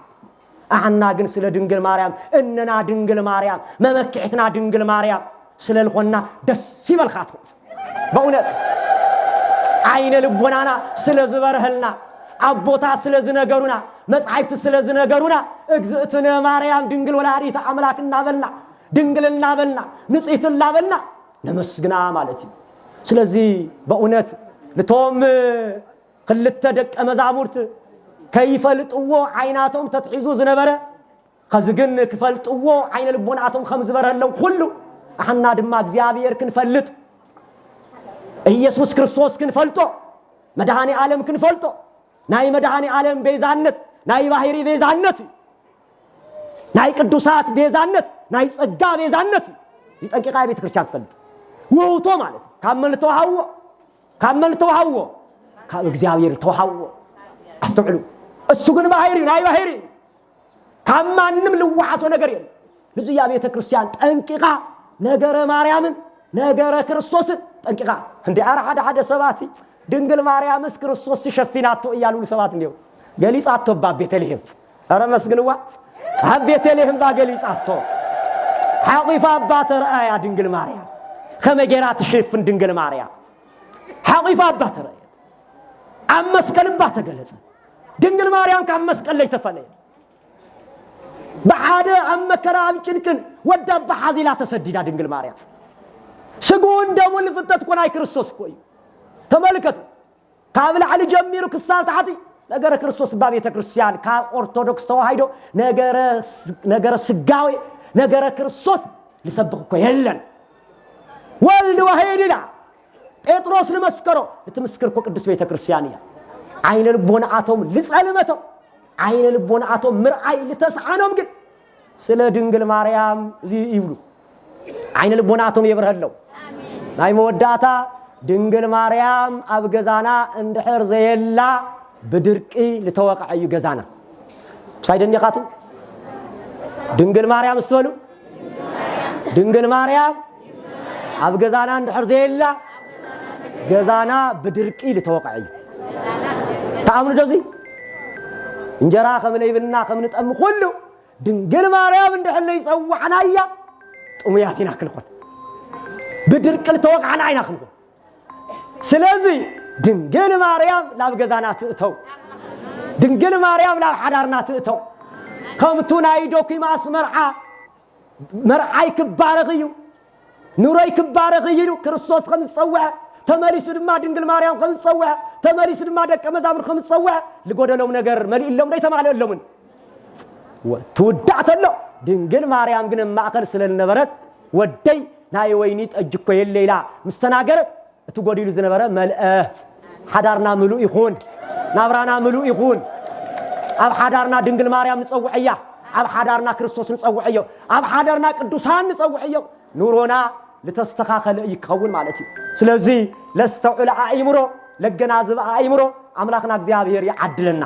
أحنا جن سلا دنقل مريم إننا دنقل مريم ما مكعتنا دنقل مريم سلا الخنا دس سيب الخاطر بقولنا عين لبنانا سلا زبرهلنا أبوتا سلا زنجرونا مسعيفت سلا زنجرونا إجزتنا مريم دنقل ولا ريت عملك النابلنا دنقل النابلنا نسيت النابلنا نمسجنا مالتي سلا زي بقولنا لتوم قلت تدك أمزعمورت كيف لتقوى عيناتهم تتحيزوا زنبرة خزجن كيف لتقوى عين البناتهم خمس برا لو كله احنا دماغ زيابير كنفلت يسوع كريستوس كنفلتو مدهاني عالم كنفلتو ناي مدهاني عالم بيزانت ناي باهري بيزانت ناي قدوسات بيزانت ناي صقا بيزانت يطنققا بيت ክርስቲያን ትፈልጥ ወውቶ ማለት ካመልተው ሐዎ ከእግዚአብሔር ተሐዎ አስተውሉ እሱ ግን ባሕሪ ናይ ባሕሪ ከማንም ልዋሐሶ ነገር የለም ልጅ ያ ቤተ ክርስቲያን ጠንቅቃ ነገረ ማርያምን ነገረ ክርስቶስን ጠንቂቃ እንዴ አራ ሓደ ሰባቲ ድንግል ማርያምስ ክርስቶስ ሲሸፊናቶ እያሉ ሰባት እንዴው ገሊጻቶ በቤተልሔም አረ መስግንዋ በቤተልሔም ባገሊጻቶ حقيفة أباتر آية دنجل ماريا خمجرات الشيف دنجل ماريا حقيفة أباتر آية أمسكن باتر جلسة دنجل ماريا كم مسكن لي تفني بحادة أم كرام يمكن ودا بحازيلا تسديدا دنجل ماريا سجون دم اللي فتت كون أي كريستوس كوي تملكته كامل على جميرو كسال تعطي نجار كريستوس بابي تكريستيان كأرثوذكس توحيدو نجار سجاوي نجار كريستوس لسبقك يهلن والد وحيدنا إطروس لمسكرو لتمسكر كوك قدس بيت كريستيانية عين البون عاتهم لسالمته عين البون عاتهم مرعي لتسعانهم قد سلا دنجل ماريام زي يبلو عين البون عاتهم يبرهلو ناي موداتا دنجل ماريام أبجزانا اندحر زيلا بدركي لتوقع أي جزانا سايدن يقاتو دنجل ماريام استولو دنجل ماريام أبجزانا اندحر زيلا جزانا بدركي لتوقع أي تعامل جوزي انجرا خمل يبلنا خمل نتأم كله دنجل ماريام اندحر ليس أو عنايا أمياتنا كلهم بدرك لتوقع عناينا كلهم سلازي دنجل ماريام لا بجزانا تأتو دنجل ماريام لا حدارنا تأتو كم تنايدوكي ما اسمرعا مرعاي كبارغيو نوراي كبارغيو كريستوس خمس صوع تماريس دما دنجل ماريام خمس صوع تماريس دما دك مزامر خمس صوع لغودلهم نجر ملي لهم داي تمالو لهم تودعت له دنجل ماريام ግን ማዕከል ስለነበረት ወደይ ናይ ወይኒ ጠጅኮ የሌላ መስተናገር እትጎዲሉ ዝነበረ መልአ ሓዳርና ምሉ ይኹን ናብራና ምሉ ይኹን ኣብ ሓዳርና ድንግል ማርያም ንጸውዕያ ኣብ ሓዳርና ክርስቶስ ንጸውዕዮ ኣብ ሓዳርና ቅዱሳን ንጸውዕዮ ኑሮና لتستخاخل يكون مالتي ስለዚህ ለስተውዕል አእምሮ ለገናዝብ አእምሮ አምላክና እግዚአብሔር ያድለና